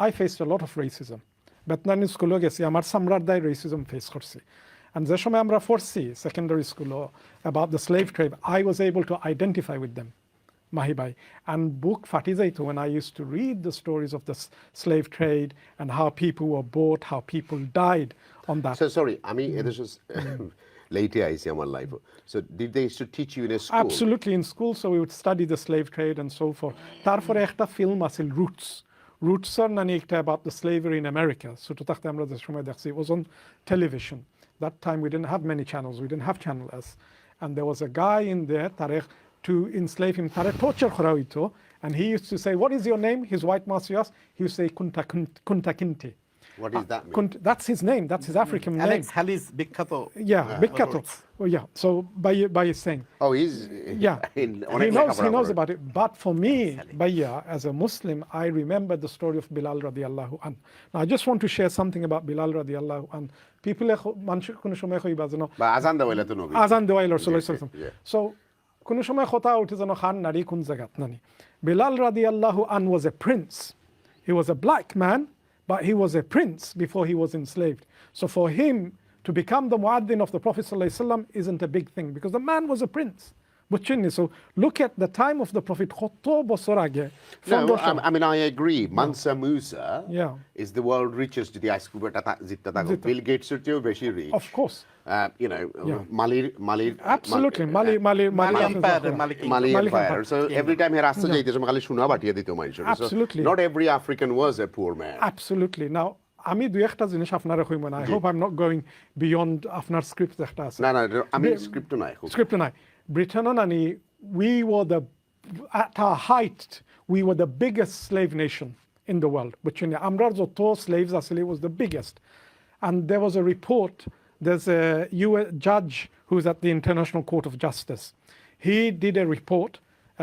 I faced a lot of racism. বেতনানি স্কুলেও গেছি, আমার সাম্রাট দায় রেসিজম ফেস করছি। And যে সময় আমরা পড়ছি সেকেন্ডারি স্কুলও about the slave trade, I was able to identify with them, Mahi bhai. And book ফাটি যাইতো when I used to read the stories of the slave trade and how people were bought, how people died on that. So sorry, this was later I see my life. So did they used to teach you in a school? Absolutely, in school, so we would study the slave trade and so forth. তারপরে একটা film আছিল Roots নানি একটা about the slavery in America. So তো তাতে আমরা যে সময় দেখছি, it was on television. That time we didn't have many channels, we didn't have Channel S, and there was a guy in there to enslave him, torture kora hoito, and he used to say, what is your name? His white master asked, he would say Kunta Kinte. What does that mean? That's his name, that's his African name. Alex Hallis Bikhato. Yeah, Bikhato. Oh yeah, so by saying, oh, he's he knows about it. But for me, Bhaiya, as a Muslim, I remember the story of Bilal radiallahu an. Now I just want to share something about Bilal radiallahu an. People মানুষ কোনো সময় কইবা যেন আজান দেওয়াইলা তো নবী, আজান দেওয়াইলা রাসূলুল্লাহ সাল্লাল্লাহু আলাইহি ওয়াসাল্লাম। So কোনো সময় কথা উঠে যেন খান নারী কোন জায়গাত নানি। Bilal radiallahu an was a prince. He was a black man, but he was a prince before he was enslaved. So for him to become the muaddin of the Prophet sallallahu alaihi wasallam isn't a big thing, because the man was a prince. So look at the time of the Prophet. No, I mean I agree. Mansa Musa is the world richest. Bill Gates rich. Of course. You know, Mali. Absolutely, Mali Empire. So every time he has to say, "Absolutely." Not every African was a poor man. Absolutely. Now আমি দুই একটা জিনিস আপনারা কইব না I hope I am not going beyond আপনার script একটা আছে না না আমি স্ক্রিপ্ট নাই script নাই Britain nani we were the at our height we were the biggest slave nation in the world which in amrar joto slaves asile was the biggest and there was a report there's a US judge who's at the International Court of Justice he did a report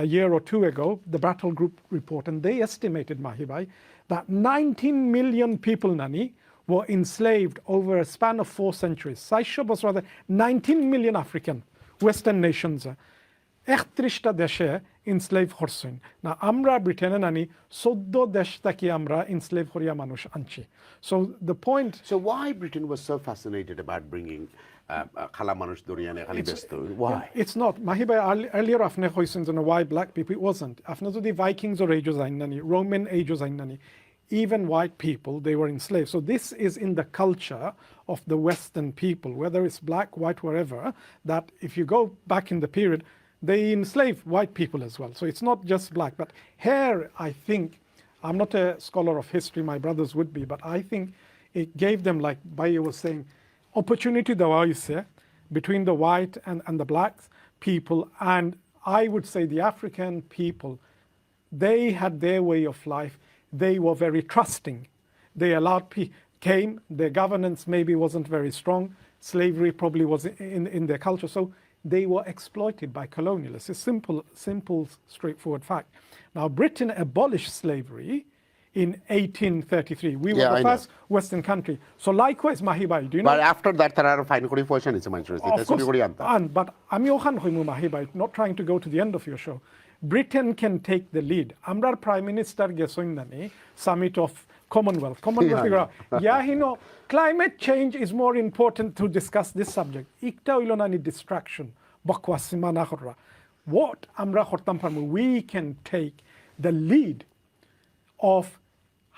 a year or two ago the Battle Group report and they estimated Mahee that 19 million people nani were enslaved over a span of 4 centuries Saisho was rather 19 million African Western nations 31টা দেশে ইনস্লেভ করছেন না আমরা ব্রিটেনে নানি 14 দেশ থেকে আমরা ইনস্লেভ করিয়া মানুষ আনছি so the point So why Britain was so fascinated about bringing খালা মানুষ দরিয়ানে খালি ব্যস্ত why it's not Mahee earlier afne কইছেন যে why black people it wasn't afne যদি Vikings or ages আইনানি Roman ages আইনানি even white people they were enslaved so this is in the culture of the Western people whether it's black white wherever that if you go back in the period they enslave white people as well so it's not just black but here I think I'm not a scholar of history my brothers would be but I think it gave them like Baye was saying opportunity between the white and the black people and I would say the African people they had their way of life they were very trusting they allowed came their governance maybe wasn't very strong slavery probably was in their culture so they were exploited by colonialists it's simple straightforward fact now Britain abolished slavery in 1833 we were the first Western country so likewise Mahee do you know but after that there are fine kori পয়সা নিছে মানুষের but আমি ওখান হইমু Mahee not trying to go to the end of your show Britain can take the lead amrar prime minister gesoin nani summit of Commonwealth yeah you know climate change is more important to discuss this subject ikta hilo nani distraction bakwasima na khorra what amra khortam parmu we can take the lead of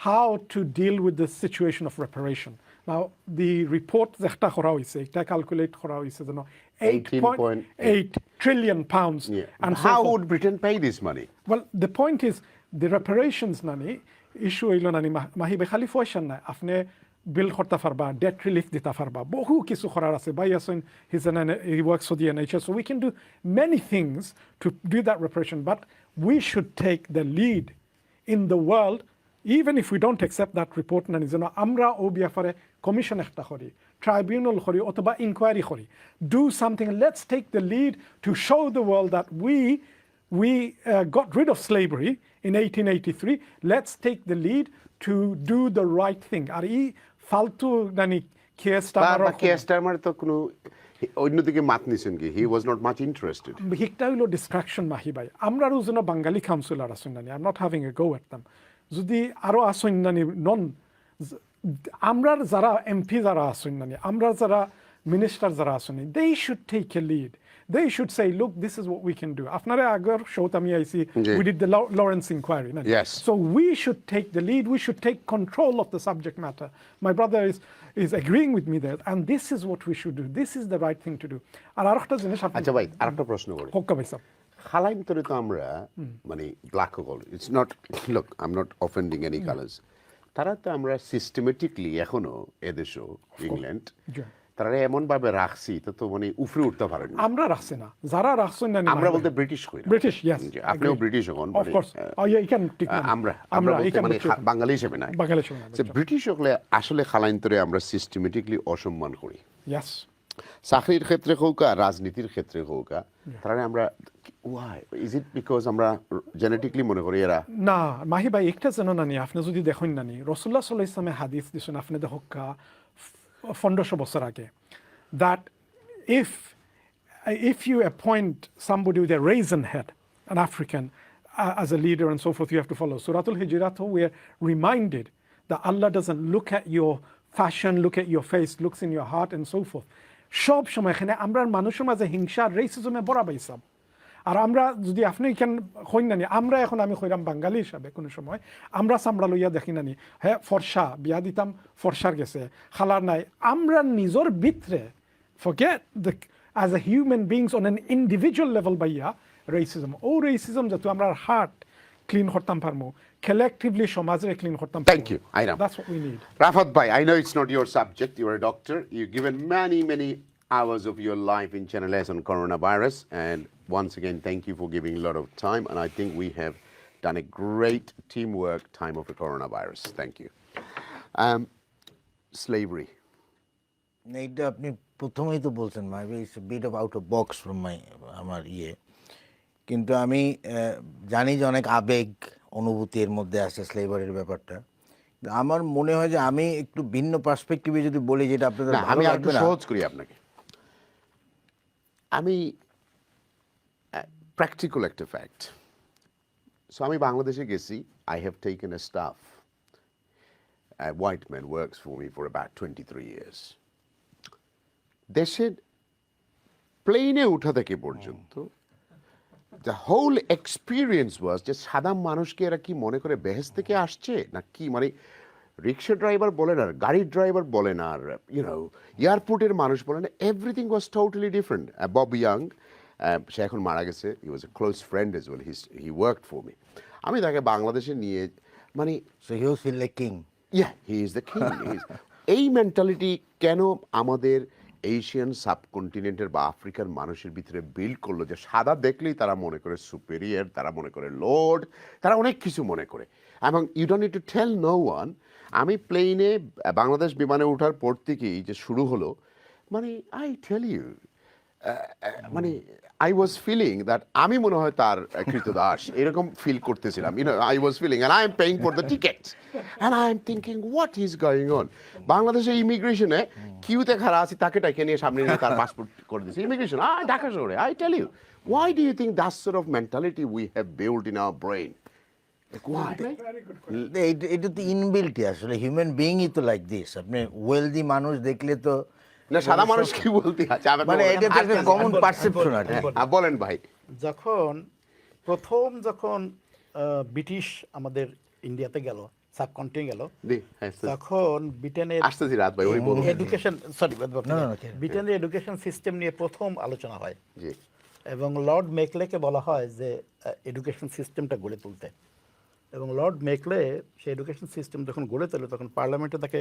how to deal with the situation of reparation now the report zehta khora hoise ekta calculate khora hoise jeno 8.8 trillion pounds and how would Britain pay this money well the point is the reparations nani issue hilo nani Mahee khali foishan na apne bill khorta farba debt relief dita farba bohu kisu khorar ase bayason he works for the NHS so we can do many things to do that reparation but we should take the lead in the world even if we don't accept that report nani jeno amra o biafare commission ekta khori tribunal khori otoba inquiry khori do something let's take the lead to show the world that we got rid of slavery in 1883 let's take the lead to do the right thing আর এই ফালতু নানি কেস্টামার তো কোনো অন্যদিকে মাত নিছেন কি হি was not much interested হিকটা হইলো ডিস্ট্রাকশন Mahee আমরা রোজনা বাঙালি কাউন্সিলর আছেন নানি I am not having a go at them যদি আরো আসেন নানি নন আমরার যারা এমপি যারা আছেন নানি আমরা যারা মিনিস্টার যারা আছেন they should take a lead they should say look this is what we can do আপনারা আগর শোত আমি আইছি we did the Lawrence inquiry yes so we should take the lead we should take control of the subject matter my brother is agreeing with me there and this is what we should do this is the right thing to do আর আরেকটা জিনিস আচ্ছা ভাই আরেকটা প্রশ্ন করি হোক্কা ভাই সাহেব খালাইন তরে তো আমরা মানে ব্ল্যাক হল it's not look I am not offending any colours তারা তো আমরা সিস্টেমেটিকলি এখনো এদেশও ইংল্যান্ড তারা এমন ভাবে রাখছি তো মানে উপরে উঠতে পারেন আমরা রাখছি না যারা রাখছেন না আমরা বলতে ব্রিটিশ কই ব্রিটিশ ইয়েস আপনিও ব্রিটিশ হন অফ কোর্স এই ক্যান টিক আমরা মানে বাঙালি হিসেবে না বাঙালি হিসেবে না ব্রিটিশ হলে আসলে খালাইন্তরে আমরা সিস্টেমেটিকলি অসম্মান করি ইয়েস চাকরির ক্ষেত্রে হোক আর রাজনীতির ক্ষেত্রে হোক তারা আমরা ওয়াই ইজ ইট বিকজ আমরা জেনেটিকলি মনে করি এরা না Mahee ভাই একটা জানো নানি আপনি যদি দেখেন নানি রাসূলুল্লাহ সাল্লাল্লাহু আলাইহি ওয়াসাল্লামে হাদিস দিছেন আপনি দেখা 1500 বছর আগে that if you appoint somebody with a raisin head an African as a leader and so forth you have to follow Suratul Hijrat we are reminded that Allah doesn't look at your fashion look at your face looks in your heart and so forth সব সময় এখানে আমরা মানুষের মাঝে হিংসা রেসিজমে বড় বাইসাব আর আমরা যদি আপনি কেন হইন নানি আমরা এখন আমি কইরাম বাঙালি হিসাবে কোনো সময় আমরা চামড়া লইয়া দেখি নানি হ্যাঁ ফর্সা বিয়া দিতাম ফর্সার গেছে খালার নাই আমরা নিজের ভিতরে forget the as a human beings on an individual level বাইয়া racism racism যাতে আমরা হার্ট ক্লিন করতাম পারমু, collectively সমাজে ক্লিন করতাম পারমু। Thank you. I know. That's what we need. Rafat Bhai, I know it's not your subject. You're a doctor. You've given many hours of your life in Channel S on coronavirus. And once again, thank you for giving a lot of time. And I think we have done a great teamwork time of the coronavirus. Thank you. Slavery. এইটা আপনি প্রথমেই তো বলছেন maybe it's bit of out of box from my আমার কিন্তু আমি জানি যে অনেক আবেগ অনুভূতি এর মধ্যে আছে স্লেভারির ব্যাপারটা। আমার মনে হয় যে আমি একটু ভিন্ন পার্সপেক্টিভে যদি বলি যেটা আপনাদের ভালো আমি লাগবে একটু না। সহজ করি আপনাকে। আমি প্র্যাকটিক্যাল একটা ফ্যাক্ট। সো আমি বাংলাদেশে গেছি। I have taken a staff. A white man works for me for about 23 years. দেশের প্লেনে উঠা থেকে পর্যন্ত the whole experience was যে সাদা মানুষকে এরা কি মনে করে বেহেস থেকে আসছে না কি, মানে রিক্সা ড্রাইভার বলেন আর গাড়ির ড্রাইভার বলেন আর এয়ারপোর্টের মানুষ বলেন, everything was totally different. Bob Young, সে এখন মারা গেছে, he was a close friend as well, he worked for me. আমি তাকে বাংলাদেশে নিয়ে মানে so he was feel like king. He is the king. এই মেন্টালিটি কেন আমাদের এশিয়ান সাবকন্টিনেন্টের বা আফ্রিকার মানুষের ভিতরে বিল্ড করলো যে সাদা দেখলেই তারা মনে করে সুপেরিয়ার, তারা মনে করে লর্ড, তারা অনেক কিছু মনে করে। এবং you don't need to tell no one. আমি প্লেনে বাংলাদেশ বিমানে ওঠার পর থেকেই যে শুরু হলো, মানে আই টেল ইউ, মানে আই ওয়াজ ফিলিং দ্যাট আমি মনে হয় তার কৃতদাস, এরকম ফিল করতেছিলাম। I was feeling and I am paying for the tickets and I am thinking what is going on. বাংলাদেশের ইমিগ্রেশনে কিউতে খাড়া আছি, তাকে টাকে নিয়ে সামনে নিয়ে তার পাসপোর্ট করে দিয়েছে ইমিগ্রেশন ঢাকা শহরে। I tell you, why do you think that sort of mentality we have built in our brain? Why? এটা তো ইনবিল্টই আসলে, হিউম্যান বিইংই তো লাইক দিস। আপনি ওয়েলদি মানুষ দেখলে তো না সাদা মানুষ কি বলতে আছে, মানে এটা তো একটা কমন পারসেপশন আছে। বলেন ভাই। যখন ব্রিটিশ আমাদের ইন্ডিয়াতে গেল, সাবকন্টিনেন্টে গেল, তখন ব্রিটেনের আসতেছি রাত ভাই, ওই বলুন এডুকেশন ব্রিটেনের এডুকেশন সিস্টেম নিয়ে প্রথম আলোচনা হয় জি, এবং লর্ড মেকলেকে বলা হয় যে এডুকেশন সিস্টেমটা গড়ে তুলতে। এবং লর্ড মেকলে সেই এডুকেশন সিস্টেম যখন গড়ে তোলে তখন পার্লামেন্টে তাকে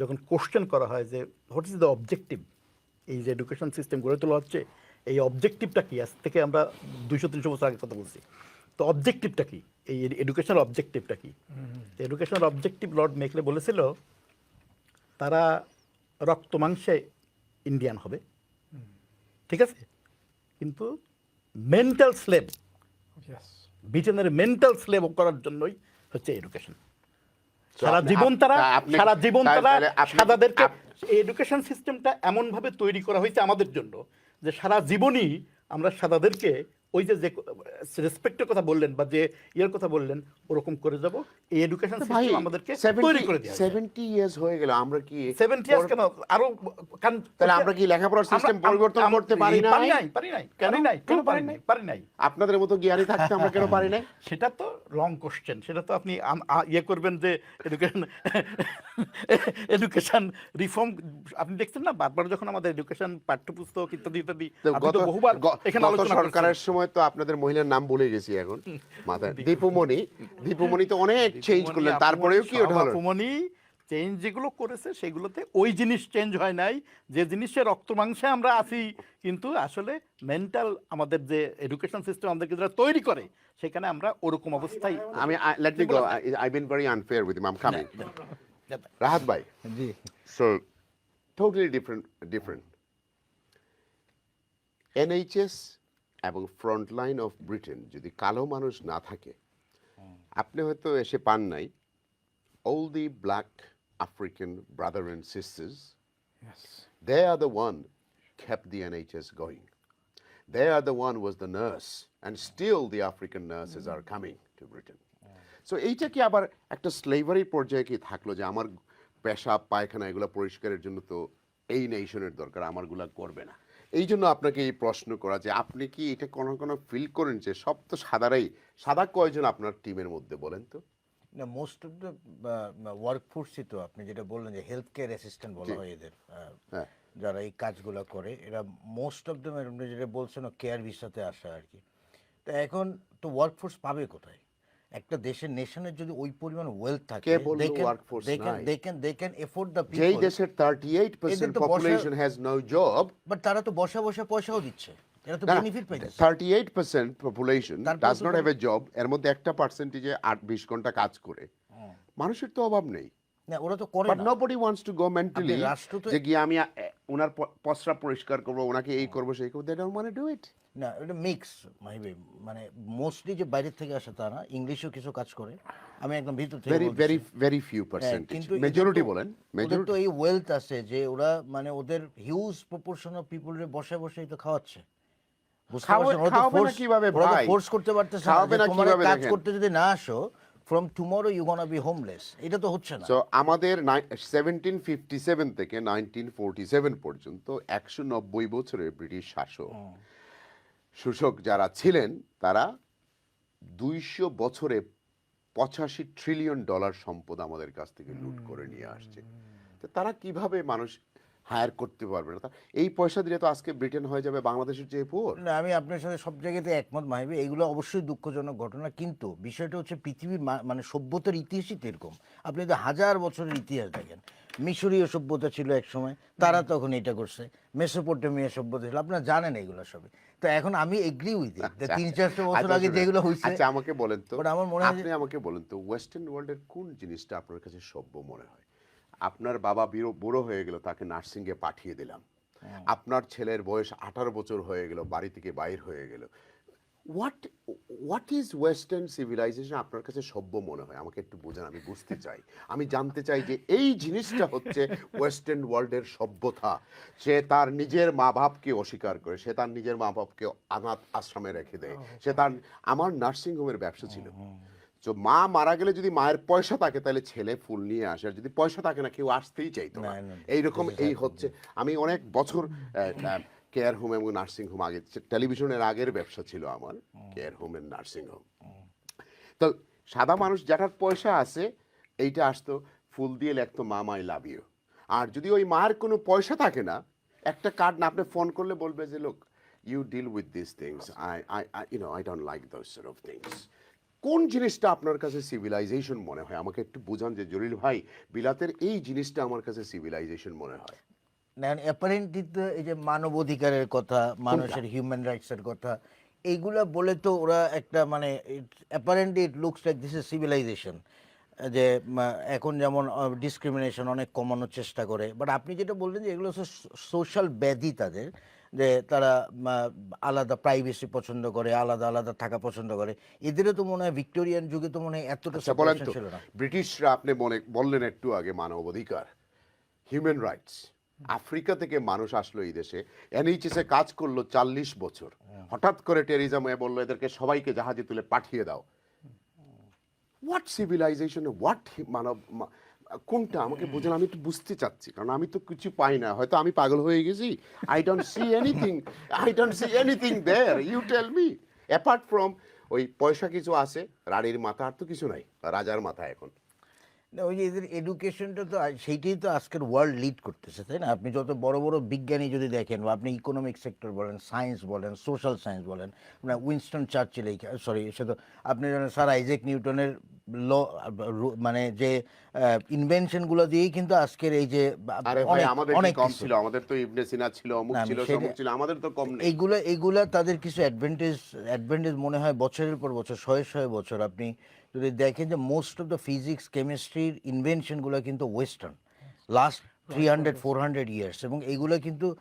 যখন কোশ্চেন করা হয় যে হোয়াট ইজ দ্য অবজেক্টিভ, এই যে এডুকেশন সিস্টেম গড়ে তোলা হচ্ছে এই অবজেক্টিভটা কি, আজ থেকে আমরা 200-300 বছর আগে কথা বলছি, তো অবজেক্টিভটা কি, এই এডুকেশনাল অবজেক্টিভটা কি। এডুকেশনাল অবজেক্টিভ লর্ড মেকলে বলেছিল তারা রক্ত মাংসে ইন্ডিয়ান হবে, ঠিক আছে, কিন্তু মেন্টাল স্লেভ, ব্রিটেনের মেন্টাল স্লেভ করার জন্যই হচ্ছে এডুকেশন। সারা জীবন তারা সাদাদেরকে এডুকেশন সিস্টেমটা এমনভাবে তৈরি করা হয়েছে আমাদের জন্য যে সারা জীবনই আমরা সাদাদেরকে ওই যে রেসপেক্টের কথা বললেন বা যে ইয়ের কথা বললেন ওরকম করে যাব। এই এডুকেশন সিস্টেম আমাদেরকে তৈরি করে দিয়েছে। 70 ইয়ার্স হয়ে গেল, আমরা কি 70 ইয়ার্স কেন আরো, তাহলে আমরা কি লেখাপড়ার সিস্টেম পরিবর্তন করতে পারি না? পারি নাই। আপনাদের মতো জ্ঞানী থাকতে আমরা কেন পারি নাই? সেটা তো রং কোশ্চেন, সেটা তো আপনি ইয়ে করবেন যে এডুকেশন রিফর্ম আপনি দেখছেন না বারবার যখন আমাদের এডুকেশন পাঠ্যপুস্তক ইত্যাদি ইত্যাদি বহুবার এখানে আলোচনা সরকারের সময় তো আপনাদের মহিলার নাম ভুলে গেছি এখন মাথায়, দীপুমণি তো অনেক চেঞ্জ করলেন, তারপরেও কি ওটা হলো? দীপুমণি চেঞ্জ যেগুলো করেছে সেগুলোতে ওই জিনিস চেঞ্জ হয় নাই যে জিনিসের রক্ত মাংসে আমরা আছি, কিন্তু আসলে মেন্টাল আমাদের যে এডুকেশন সিস্টেম আমাদেরকে যারা তৈরি করে সেখানে আমরা ওরকম অবস্থায়। আমি let me go, I been very unfair with him, I am coming. Rahat ভাই, জি, সো টোটালি ডিফারেন্ট এনএইচএস এবং ফ্রন্টলাইন অফ ব্রিটেন যদি কালো মানুষ না থাকে, আপনি হয়তো এসে পান নাই, all the black African brother and sisters, they are the one kept the NHS going. They are the one was the nurse, and still the African nurses are coming to Britain. So এইটা কি আবার একটা slavery পর্যায়ে কি থাকলো যে আমার পেশাব পায়খানা এগুলো পরিষ্কারের জন্য তো এই নেশনের দরকার, আমারগুলা করবে না? এই জন্য আপনাকে এই প্রশ্ন করা যে আপনি কি এটা কোনো ফিল করেন যে সব তো সাদারাই, সাদা কয়জন আপনার টিমের মধ্যে বলেন তো? না, মোস্ট অফ দ্য ওয়ার্কফোর্সই তো আপনি যেটা বললেন যে হেলথ কেয়ার অ্যাসিস্ট্যান্ট বলা হয় এদের, যারা এই কাজগুলো করে, এরা মোস্ট অফ দ্য যেটা বলছেন কেয়ার ভিসাতে আসা আর কি। তো এখন তো ওয়ার্কফোর্স পাবে কোথায়? একটা দেশের নেশনের যদি ওই পরিমাণ ওয়েলথ থাকে, কে বললো workforce নাই? they can afford the যেই people, দেশের 38% এদের তো বসা- population has no job, but তারা তো বসে বসে পয়সাও দিচ্ছে, এরা তো না, না, বেনিফিট পাইছে। 38% population তারপর does তো not কোনো- have a job, এর মধ্যে একটা পার্সেন্টেজে 8-20 ঘন্টা কাজ করে, মানুষের তো অভাব নেই। না, ওরা তো করে বাট না। nobody wants to go mentally আপনি রাষ্ট্র তো- যে গিয়ে আমি ওনার পসরা পরিষ্কার করবো, ওনাকে এই করবো সেই করবো, they don't want to do it. না, এটা মিক্স মাহিবে, মানে মোস্টলি যে বাইরে থেকে আসে তা না, ইংলিশও কিছু কাজ করে, আমি একদম ভিতর থেকে Very বলতেছি। very very few হ্যাঁ, percentage, কিন্তু majority এদের তো- বলেন, ওদের তো majority এই ওয়েলথ আছে যে ওরা মানে ওদের হিউজ প্রপোর্শন অফ পিপলরে বসে বসেই তো খাওয়াচ্ছে। বুঝতে পারছেন? ওরা তো খাওয়াবে না force- কিভাবে ওরা তো ভাই? ফোর্স করতে পারতেছে না খাওয়াবে যে না তোমার কিভাবে কাজ দেখেন? করতে যদি না আসো, from tomorrow you gonna be homeless, এটা তো হচ্ছে না। সো আমাদের 1757 থেকে 1947 পর্যন্ত 190 বছরের ব্রিটিশ শাসক যারা ছিলেন, তারা 200 বছরে $85 ট্রিলিয়ন সম্পদ আমাদের কাছ থেকে লুট করে নিয়ে আসছে। তো তারা কিভাবে মানুষ হায়ার করতে পারবে না? এই পয়সা দিলে তো আজকে ব্রিটেন হয়ে যাবে বাংলাদেশের চেয়ে পুয়ার। না, আমি আপনার সাথে সব জায়গাতে একমত মাহিবি, এগুলো অবশ্যই দুঃখজনক ঘটনা, কিন্তু বিষয়টা হচ্ছে পৃথিবীর মানে সভ্যতার ইতিহাসই তো এরকম। আপনি যদি 1000 বছরের ইতিহাস দেখেন, মিশরীয় সভ্যতা ছিল এক সময়, তারা তখন এটা করছে, মেসোপটেমিয়া সভ্যতা ছিল, আপনারা জানেন এগুলো সবই। তো এখন আমি এগ্রি উইথ ইট, 300-400 বছর আগে যেগুলো হয়েছে। আচ্ছা আমাকে বলেন তো, But আমার মনে হয় যে- আপনি আমাকে বলেন তো, ওয়েস্টার্ন ওয়ার্ল্ডের কোন জিনিসটা আপনার কাছে সভ্য মনে হয়? আপনার বাবা বুড়ো হয়ে গেল, তাকে নার্সিংয়ে পাঠিয়ে দিলাম। আপনার ছেলের বয়স 18 বছর হয়ে গেল, বাড়ি থেকে বাইর হয়ে গেল। হোয়াট ইজ ওয়েস্টার্ন সিভিলাইজেশন আপনার কাছে সভ্য মনে হয়? আমাকে একটু বোঝান, আমি বুঝতে চাই। আমি জানতে চাই যে এই জিনিসটা হচ্ছে ওয়েস্টার্ন ওয়ার্ল্ডের সভ্যতা। সে তার নিজের মা বাপকে অস্বীকার করে, সে তার নিজের মা বাপকে অনাথ আশ্রমে রেখে দেয়, সে তার, আমার নার্সিং হোমের ব্যবসা ছিল। তো মা মারা গেলে যদি মায়ের পয়সা থাকে তাহলে ছেলে ফুল নিয়ে আসে, আর যদি পয়সা থাকে না, কেউ আসতেই চাইতো না। এইরকম এই হচ্ছে। আমি অনেক বছর কেয়ার হোম এবং নার্সিং হোম, আগে টেলিভিশনের আগের ব্যবসা ছিল আমার, care home and nursing home. তো সাদা মানুষ যাটার পয়সা আছে, এইটা আসতো, ফুল দিয়ে লিখতো মা আই লাভ ইউ। আর যদি ওই মার কোনো পয়সা থাকে না, একটা কার্ড না, আপনি ফোন করলে বলবে যে লোক, you deal with this things, I don't like those sort of things. কোন জিনিসটা আপনার কাছে সিভিলাইজেশন মনে হয়? আমাকে একটু বোঝান যে জলিল ভাই, বিলাতের এই জিনিসটা আমার কাছে সিভিলাইজেশন মনে হয়। অ্যাপারেন্টলি তো এই যে মানবাধিকারের কথা, মানুষের হিউম্যান রাইটসের কথা, এইগুলা বলে তো ওরা একটা মানে apparently it looks like this is civilisation, যে এখন যেমন ডিসক্রিমিনেশন অনেক কমানোর চেষ্টা করে। বাট আপনি যেটা বললেন যে এগুলো হচ্ছে সোশ্যাল ব্যাধি তাদের, যে তারা আলাদা প্রাইভেসি পছন্দ করে, আলাদা আলাদা থাকা পছন্দ করে। এদেরও তো মনে হয় ভিক্টোরিয়ান যুগে তো মনে হয় এতটা বলেন সেপারেশন তো, ছিল না। ব্রিটিশরা, আপনি বললেন একটু আগে মানবাধিকার, হিউম্যান রাইটস, আফ্রিকা থেকে মানুষ আসলো এই দেশে, এনএইচএস এ কাজ করলো 40 বছর, হঠাৎ করে টেরিজা মে বললো এদেরকে সবাইকে জাহাজে তুলে পাঠিয়ে দাও। হোয়াট সিভিলাইজেশন, হোয়াট মানব, কোনটা আমাকে বোঝান, আমি একটু বুঝতে চাচ্ছি, কারণ আমি তো কিছু পাই না, হয়তো আমি পাগল হয়ে গেছি। I don't see anything there, you tell me, apart from ওই পয়সা কিছু আছে, রানীর মাথা, আর তো কিছু নাই, রাজার মাথা এখন। না, ওই যে এদের এডুকেশনটা তো সেইটাই তো আজকের ওয়ার্ল্ড লিড করতেছে, তাই না? আপনি যত বড় বড় বিজ্ঞানী যদি দেখেন, বা আপনি ইকোনমিক সেক্টর বলেন, সায়েন্স বলেন, সোশ্যাল সায়েন্স বলেন, আপনার উইনস্টন চার্চিল, সরি সে তো আপনি জানেন স্যার আইজ্যাক নিউটনের ল, মানে যে ইনভেনশনগুলো দিয়েই কিন্তু আজকের এই যে আরে ভাই, আমাদের কি অনেক কম কিছু। ছিল? আমাদের তো ইবনে সিনা ছিল, অমুক না, আমি ছিল, সেটা- সমুক ছিল, আমাদের তো কম নেই। এইগুলা তাদের কিছু অ্যাডভান্টেজ মনে হয় বছরের পর বছর, শয়ে বছর। আপনি যদি দেখেন যে মোস্ট অফ দ্য ফিজিক্স, কেমিস্ট্রির ইনভেনশনগুলো কিন্তু ওয়েস্টার্ন, লাস্ট 300-400 ইয়ার্স, এবং এইগুলো কিন্তু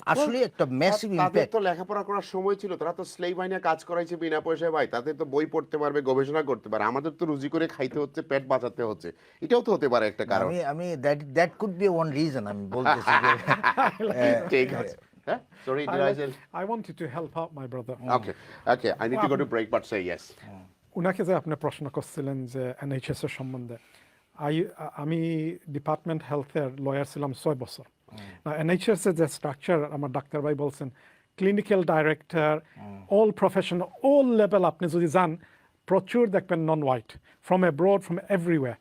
আসলে একটা ম্যাসিভ তাদের ইম্প্যাক্ট। তো লেখাপড়া করার সময় ছিল, তারা তো স্লেভ আইনে কাজ করাইছে বিনা পয়সায় ভাই, তাদের তো বই পড়তে পারবে, গবেষণা করতে পারে। আমাদের তো রুজি করে খাইতে হচ্ছে, পেট বাঁচাতে হচ্ছে, এটাও তো হতে পারে একটা কারণ। আমি that could be one reason, আমি বলতেছি যে ঠিক আছে। হ্যাঁ, sorry, did I say? I wanted to help out my brother. Okay, I need to go to break, but say yes. উনাকে যে আপনি প্রশ্ন করছিলেন যে এনএইচএস এর সম্বন্ধে, আমি ডিপার্টমেন্ট হেলথের লয়ার ছিলাম 6 বছর। না, এনএইচএস এর যে স্ট্রাকচার, আমার ডাক্তার ভাই বলছেন, clinical director, all profession, all level আপনি যদি যান, প্রচুর দেখবেন non white, from abroad, from everywhere.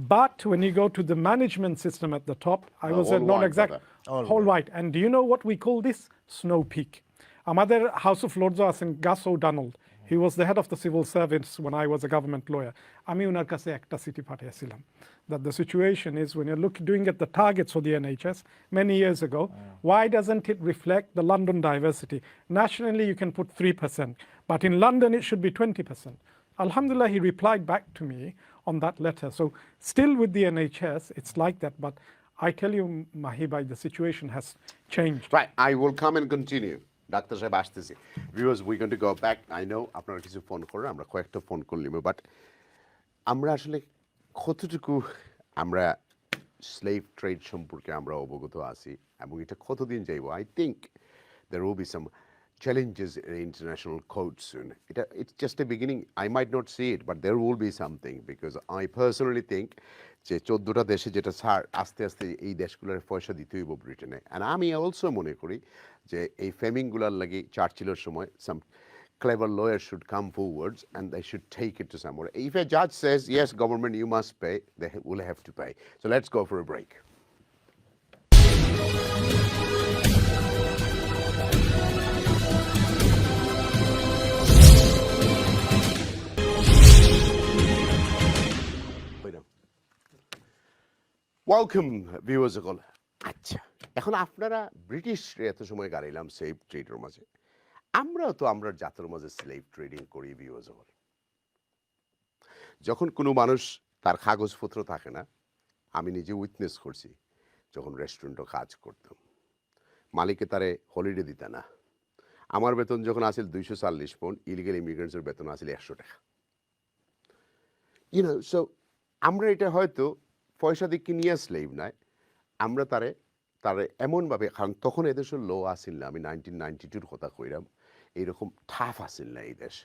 But when you go to the management system at the top, I was a all non-exec, white, whole white. And do you know what we call this? Snow peak. আমাদের house of Lords আছেন গাস ও'ডানাল্ড, He was the head of the civil service when I was a government lawyer. আমি ওনার কাছে একটা চিঠি পাঠিয়েছিলাম that the situation is when you're doing at the targets for the NHS many years ago, why doesn't it reflect the London diversity? Nationally you can put 3%, but in London it should be 20%. Alhamdulillah, he replied back to me on that letter. So still with the NHS, it's like that, but I tell you, Mahee bhai, the situation has changed. Right, I will come and continue. Doctor সাহেব আসতেছি। Viewers, we going to go back. I know আপনারা কিছু phone করেন, আমরা কয়েকটা phone call নিব, but আমরা আসলে কতটুকু আমরা স্লেভ ট্রেড সম্পর্কে আমরা অবগত আছি এবং এটা কতদিন যাইব? I think there will be some challenges in international code soon. It's just a beginning. I might not see it, but there will be something, because I personally think যে 14টা দেশে যেটা ছাড় আস্তে আস্তে এই দেশগুলোর পয়সা দিতে হইব ব্রিটেনে। অ্যান্ড আমি অলসো মনে করি যে এই ফেমিংগুলার লাগি চার্চিলের সময় some clever lawyers should come forwards and they should take it to somewhere. If a judge says, yes, government, you must pay, they will have to pay. So let's go for a break. Welcome viewers সকল। আচ্ছা, এখন আপনারা British এত সময় গাড়িলাম slave ট্রেডের মাঝে, আমরাও তো আমরা জাতের মাঝে স্লেভ ট্রেডিং করি ভিউয়ার্স সকল। যখন কোনো মানুষ তার কাগজপত্র থাকে না, আমি নিজে উইটনেস করছি, যখন রেস্টুরেন্টে কাজ করতাম মালিকে তারে হলিডে দিত না। আমার বেতন যখন আসিল 240 পাউন্ড, ইলিগাল ইমিগ্রেন্টসের বেতন আসিল 100 টাকা। ইউনো, সো আমরা এটা হয়তো পয়সা দিকে নিয়ে স্লেভ নয়, আমরা তারে এমনভাবে, কারণ তখন এদেশের লো আসিল না, আমি 1992 কথা কইরাম, এইরকম ঠাফ আসিল না এই দেশ।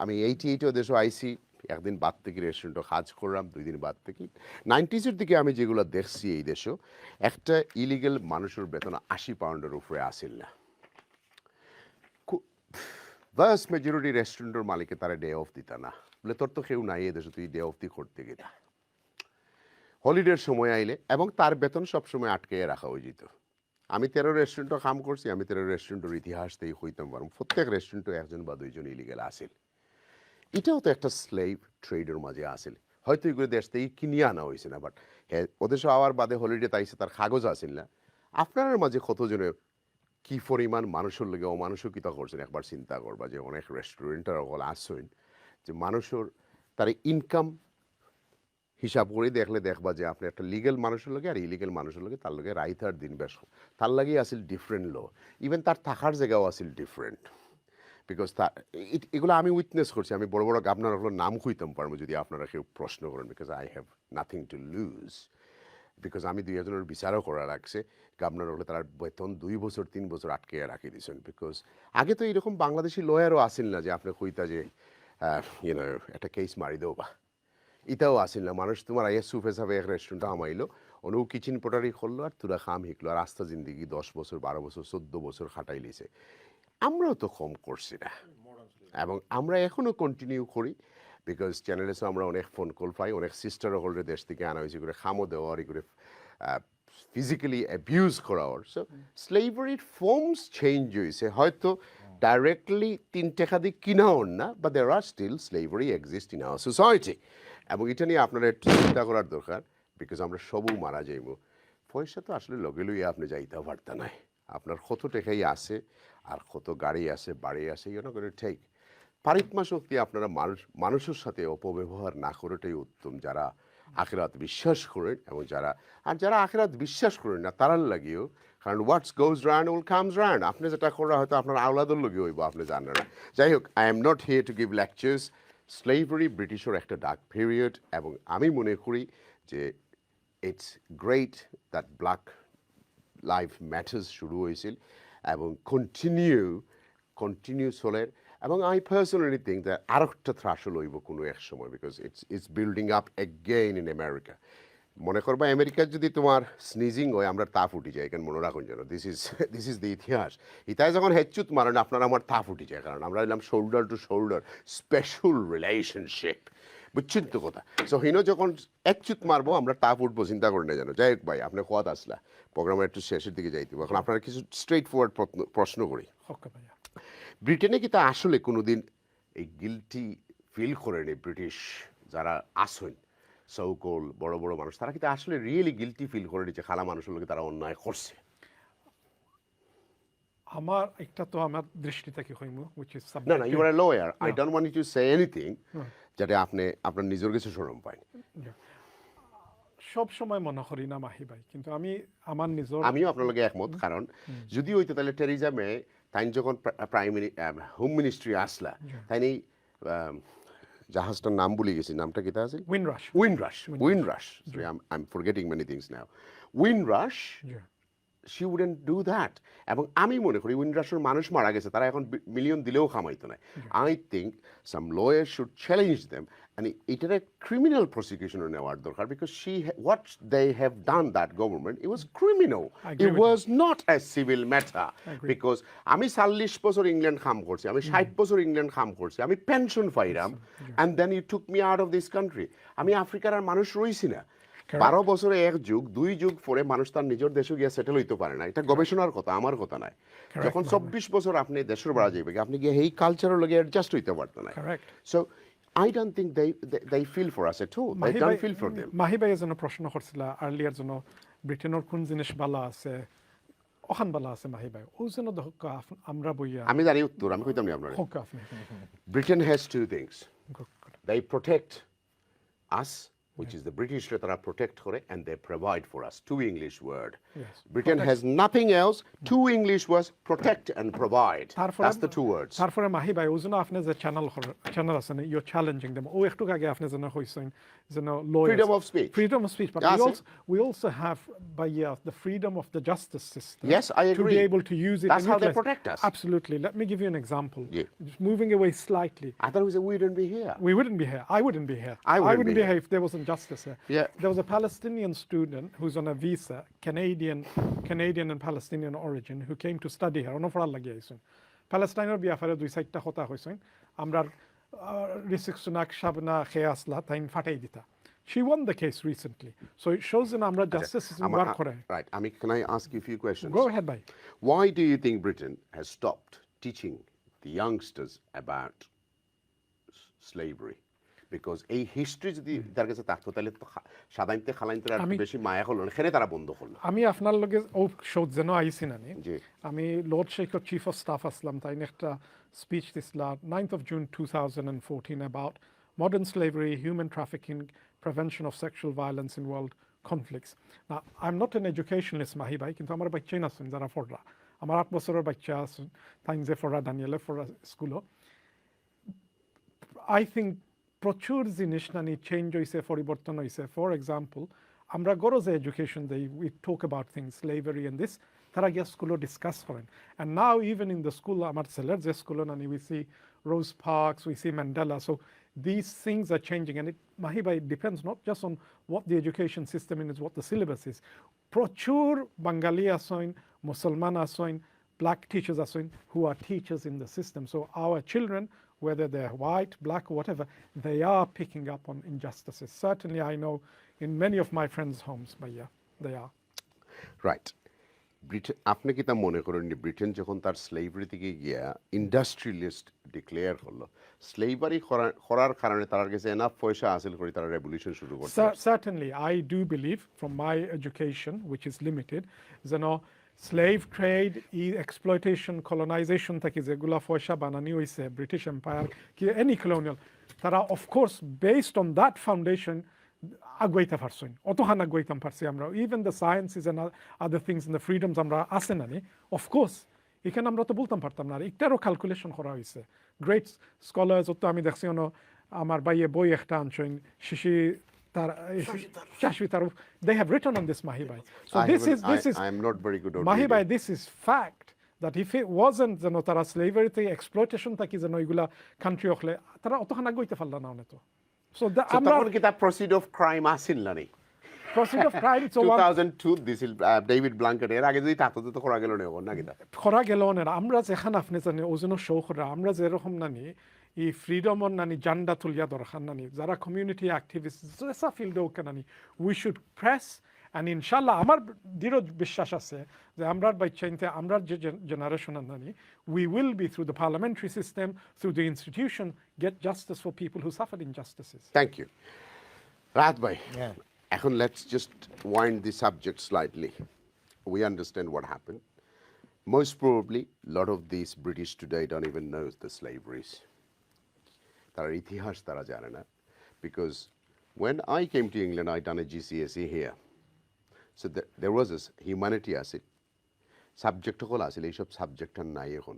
আমি 88 দেশও আইসি, একদিন বাদ থেকে রেস্টুরেন্টে কাজ করলাম, 2 দিন বাদ থেকে। 90s দিকে আমি যেগুলো দেখছি এই দেশেও, একটা ইলিগাল মানুষের বেতন 80 পাউন্ডের উপরে আসিল না। ভাস্ট মেজরিটি রেস্টুরেন্টের মালিকে তারা ডে অফ দিত না, বলে তোর তো কেউ নাই এদেশে, তুই ডে অফ দি করতে গেতা। হলিডের সময় আইলে, এবং তার বেতন সবসময় আটকে রাখা হয়ে যেত। আমি 13 রেস্টুরেন্টও কাম করছি, আমি 13 রেস্টুরেন্টের ইতিহাস থেকে হইতাম পারম, প্রত্যেক রেস্টুরেন্টে 1 বা 2 ইলিগাল আসিল। এটাও তো একটা স্লেভ ট্রেডের মাঝে আসিল, হয়তো এগুলো দেশ থেকে কিনিয়ে আনা হয়েছে না, বাট হ্যাঁ ওদের সব আবার বাদে হলিডে তাইছে, তার কাগজ আসিল না। আপনার মাঝে কতজনের কি পরিমাণ মানুষের লগে অমানুষিকতা করছেন একবার চিন্তা করবা, যে অনেক রেস্টুরেন্টের অকল আসছেন যে মানুষের তার ইনকাম হিসাব করে দেখবা যে আপনি একটা লিগেল মানুষের লগে আর ইলিগেল মানুষের লগে তার লগে রাইতার দিন বেশ, তার লাগে আসিল ডিফারেন্ট ল, ইভেন তার থাকার জায়গাও আসিল ডিফারেন্ট, বিকজ এগুলো আমি উইটনেস করছি। আমি বড় বড় আপনার নাম কইতাম পারবো যদি আপনারা কেউ প্রশ্ন করেন, because I have nothing to lose, because আমি 2 একজনের বিচারও করা রাখছে। গাবনার হলে তার বেতন 2 বছর 3 বছর আটকে রাখি দিয়েছেন, বিকজ আগে তো এরকম বাংলাদেশি লয়ারও আসিল না যে আপনি কইতা যে ইউনো একটা কেস মারি দেও, বা এটাও আসিল না। মানুষ তোমার আইয়া সুফে সাফে এক রেস্টুরেন্টে আমাইলো, অনু কিচেন পটারি করলো আর তোরা খাম হিকলো, আর আস্তা জিন্দিগি 10 বছর 12 বছর 14 বছর খাটাই লিছে। আমরাও তো কম করছি না, এবং আমরা এখনও কন্টিনিউ করি, বিকজ চ্যানেলে আমরা অনেক ফোন কল পাই, অনেক সিস্টার হলরে দেশ থেকে আনা হয়েছে করে খামো দেওয়ার, করে ফিজিক্যালি অ্যাবিউজ করার। সো স্লেভারির ফর্মস চেঞ্জ হয়েছে, হয়তো ডাইরেক্টলি 3 টাকা দিয়ে কিনাও না, but there are still slavery exist in our society. এবং এটা নিয়ে আপনারা একটু চিন্তা করার দরকার, বিকজ আমরা সবও মারা যাইব। পয়সা তো আসলে লগে লইয়া আপনি যাইতে পারতেন না, আপনার কত টাকাই আছে আর কত গাড়ি আছে বাড়ি আছে, ইউ নো করে ঠিক পারিতমা শক্তি আপনারা মানুষের সাথে অপব্যবহার না করাটাই উত্তম, যারা আখিরাত বিশ্বাস করেন, এবং যারা আখিরাত বিশ্বাস করেন না তারার লাগিয়েও, কারণ হোয়াটস গোজ রাউন্ড উইল কামস রাউন্ড। আপনি যেটা করা হয়তো আপনার আওলাদের লগে হইব, আপনি জানেন না। যাই হোক, I am not here to give lectures. Slavery ব্রিটিশের একটা ডার্ক পিরিয়ড, এবং আমি মনে করি যে it's great that black life matters শুরু হয়েছিল এবং কন্টিনিউ চলের। এবং আই পার্সোনালি থিঙ্ক দ্যাট আর একটা থ্রাশল হইব কোনো এক সময়, because it's building up again in America. মনে করবা আমেরিকার যদি তোমার স্নিজিং হয়, আমরা তাপ উঠি যায়, এখানে মনে রাখুন যেন দিস ইজ দ্য ইতিহাস। ইতায় যখন হেচ্ছুত মারেন আপনার আমার তাপ উঠি যায়, কারণ আমরা এলাম shoulder two shoulder special relationship, বুঝছেন তো কথা। সো হিনো যখন একচুত মারবো আমরা তাপ উঠবো, চিন্তা করে না যেন। যাই হোক ভাই, আপনি কথা আসলা, প্রোগ্রামের একটু শেষের দিকে যাইতে এখন আপনারা কিছু স্ট্রেট ফরওয়ার্ড প্রশ্ন করি। ব্রিটেনে কি তা আসলে কোনোদিন এই গিলটি ফিল করেন এই ব্রিটিশ যারা আসেন সৌকল বড় বড় মানুষ, তারা কিন্তু আসলে রিয়েলি গিলটি ফিল করে যে খালা মানুষের লোকে তারা অন্যায় করছে? আমার একটা তো আমার দৃষ্টিতে কি হইমু which is না না, you are a lawyer, I Yeah. Don't want you to say anything যাতে আপনি আপনার নিজের কিছু শরম পান। সব সময় মনে করি না মাহি ভাই, কিন্তু আমি আমার নিজের আমিও আপনার লগে একমত, কারণ যদি হইতো তাহলে টেরিজা মে তাই যখন হোম মিনিস্ট্রি আসলা তাই জাহাজটার নাম ভুলে গেছি, নামটা কিতা আছে? Windrush I am forgetting many things now. Windrush she wouldn't do that. এবং আমি মনে করি উইন্ডরাশের মানুষ মারা গেছে, তারা এখন মিলিয়ন দিলেও কামাইতো না। I think some lawyer should challenge them, মানে এটার ক্রিমিনাল প্রসিকিউশনে নেওয়ার দরকার, because what they have done that government, it was criminal, it was not a civil matter. Because আমি 40 বছর ইংল্যান্ড কাম করছি, আমি 60 বছর ইংল্যান্ড কাম করছি, আমি পেনশন পাইরাম, and then you took me out of this country. আমি আফ্রিকার আর মানুষ রইছি না। 12 বছরে 1 যুগ 2 যুগ পরে মানুষ তার নিজের দেশে গিয়ে সেটেল হইতে পারে না। এটা গবেষণার কথা, আমার কথা নাই। যখন 24 বছর আপনি দেশের বাড়া যাইবে, আপনি গিয়ে এই কালচারের লগে অ্যাডজাস্ট হইতে পারতেন না। So I don't think they feel for us at all. They don't feel for them. Mahi ভাই যেন প্রশ্ন করছিল আর্লিয়ার জন্য ব্রিটেনের কোন জিনিস বালা আছে, ওখান বালা আছে মাহি ভাই, ও যেন আমরা বইয়া আমি জানি উত্তর, আমি কইতাম না আপনার। আপনি Britain has two things. They protect us, which is the British that are protect করে, and they provide for us. 2 English word. Britain has nothing else. 2 English words, protect and provide. That's the 2 words. তারপরে মাহি ভাই ওজন আপনি যে channel আছে না, you challenging them, ও একটু আগে আপনি যেন কইছেন যেন Freedom of speech. Freedom of speech, but Yes, we also have by the freedom of the justice system. Yes, I agree. To be able to use it. That's how they protect us. Absolutely. Let me give you an example. Yeah. Just moving away slightly. I thought we said we wouldn't be here. We wouldn't be here. I wouldn't be here. I wouldn't be be here if there wasn't justice here. Yeah. There was a Palestinian student who's on a visa, Canadian and Palestinian origin, who came to study here. Ono foral lagi aison. Palestinian biafare 2-4টা কথা হইছেন। আমরা রিসিক Sunak Shabana খেয়াসলা তাইন ফাটাই দিতা। She won the case recently. So it shows that আমরা justice system work করে। Right. Can I ask you a few questions? Go ahead, bhai. Why do you think Britain has stopped teaching the youngsters about slavery? Because এই history যদি তার কাছে থাকতো তাহলে তো সাধারণত খালাইনতে আর বেশি মায়া হলো না, এখানে তারা বন্ধ করলো। আমি আপনার লগে ও শোধ যেন আইছি না নি, আমি Lord Shekhar chief of staff আসলাম, তাই একটা স্পিচ দিছিলাম 9th of June 2014 about modern slavery, human trafficking, prevention of sexual violence in world conflicts. Now, I'm not an educationalist, Mahi bhai, কিন্তু আমার বাচ্চাই আছেন যারা ফররা, আমার 8 বছরের বাচ্চা আছেন, তাই যে ফররা দানিয়েলে ফররা স্কুলও। I think প্রচুর জিনিস নানি চেঞ্জ হয়েছে, পরিবর্তন হয়েছে। ফর এক্সাম্পল, আমরা গরো যে এডুকেশন দেই, we talk about things slavery and this, তারা গিয়ে স্কুলও ডিসকাস করেন। And now even in the school, আমার ছেলের যে স্কুলও নানি, we see rose parks, we see Mandela. So these things are changing, and it, Mahi bhai, depends not just on what the education system is, what the syllabus is. প্রচুর বাঙালি আসেন, মুসলমান আসেন, black teachers আসেন, who are teachers in the system. So our children, whether they're white, black, or whatever, they are picking up on injustices. Certainly, I know in many of my friends' homes, but yeah, they are. Right. আপনি কি তা মনে করেন Britain যখন তার slavery থেকে গিয়া industrialist declare করলো, স্লেভারি করার কারণে তার কাছে এনাফ পয়সা হাসিল করে তারা রেভলিউশন শুরু করছে? Certainly, I do believe from my education, which is limited, slave trade, exploitation, colonization থেকে যেগুলা পয়সা বানানি হয়েছে ব্রিটিশ এম্পায়ার কি এনি কলোনিয়াল, তারা of course based on that foundation আগুয়াইতে পারছেন, অতহান আগুয়াইতাম পারছি আমরা। Even the sciences and other things in the freedoms আমরা আছে না নি, অফকোর্স এখানে আমরা তো বলতাম পারতাম না। একটারও ক্যালকুলেশন করা হয়েছে। গ্রেট স্কলার্স, তো আমি দেখছি আমার বাইয়ে বই একটা আনছেন শিশি they have written on this, Mahi bhai. So this is I'm not very good on Mahi bhai, this is fact that if it wasn't tara slavery te exploitation taki jeno igula country okhle tara otokhana goite parla na oneto. So তখন কি তা proceed of crime আসিল না নি? Proceed of crime, so 2002 this is David blanket, এর আগে যদি থাকতো তো করা গেল না না কিনা খরা গেল না। আমরা যেখানে আপনি জানেন ওজন শো করা, আমরা যেরকম নানি এই ফ্রিডমর নানি জান্ডা তুলিয়া দরকার নানি, যারা কমিউনিটি অ্যাক্টিভিস্ট যেসা ফিল্ডে ওকে নানি, উই শুড প্রেস অ্যান্ড ইনশাল্লাহ আমার দৃঢ় বিশ্বাস আছে যে আমরা বাইচাইতে আমরা যে জেনারেশন আনি we will be through the parliamentary system through the institution get justice for people who suffer injustices. Thank you Rahat ভাই। এখন let's just wind the subject slightly. We understand what happened. Most probably, a lot of these British today don't even know the slaveries. তার ইতিহাস তারা জানে না, because when I came to England, I done a GCSE here. So there was this humanity acid, subject হল আসলে এইসব subject আর নাই এখন।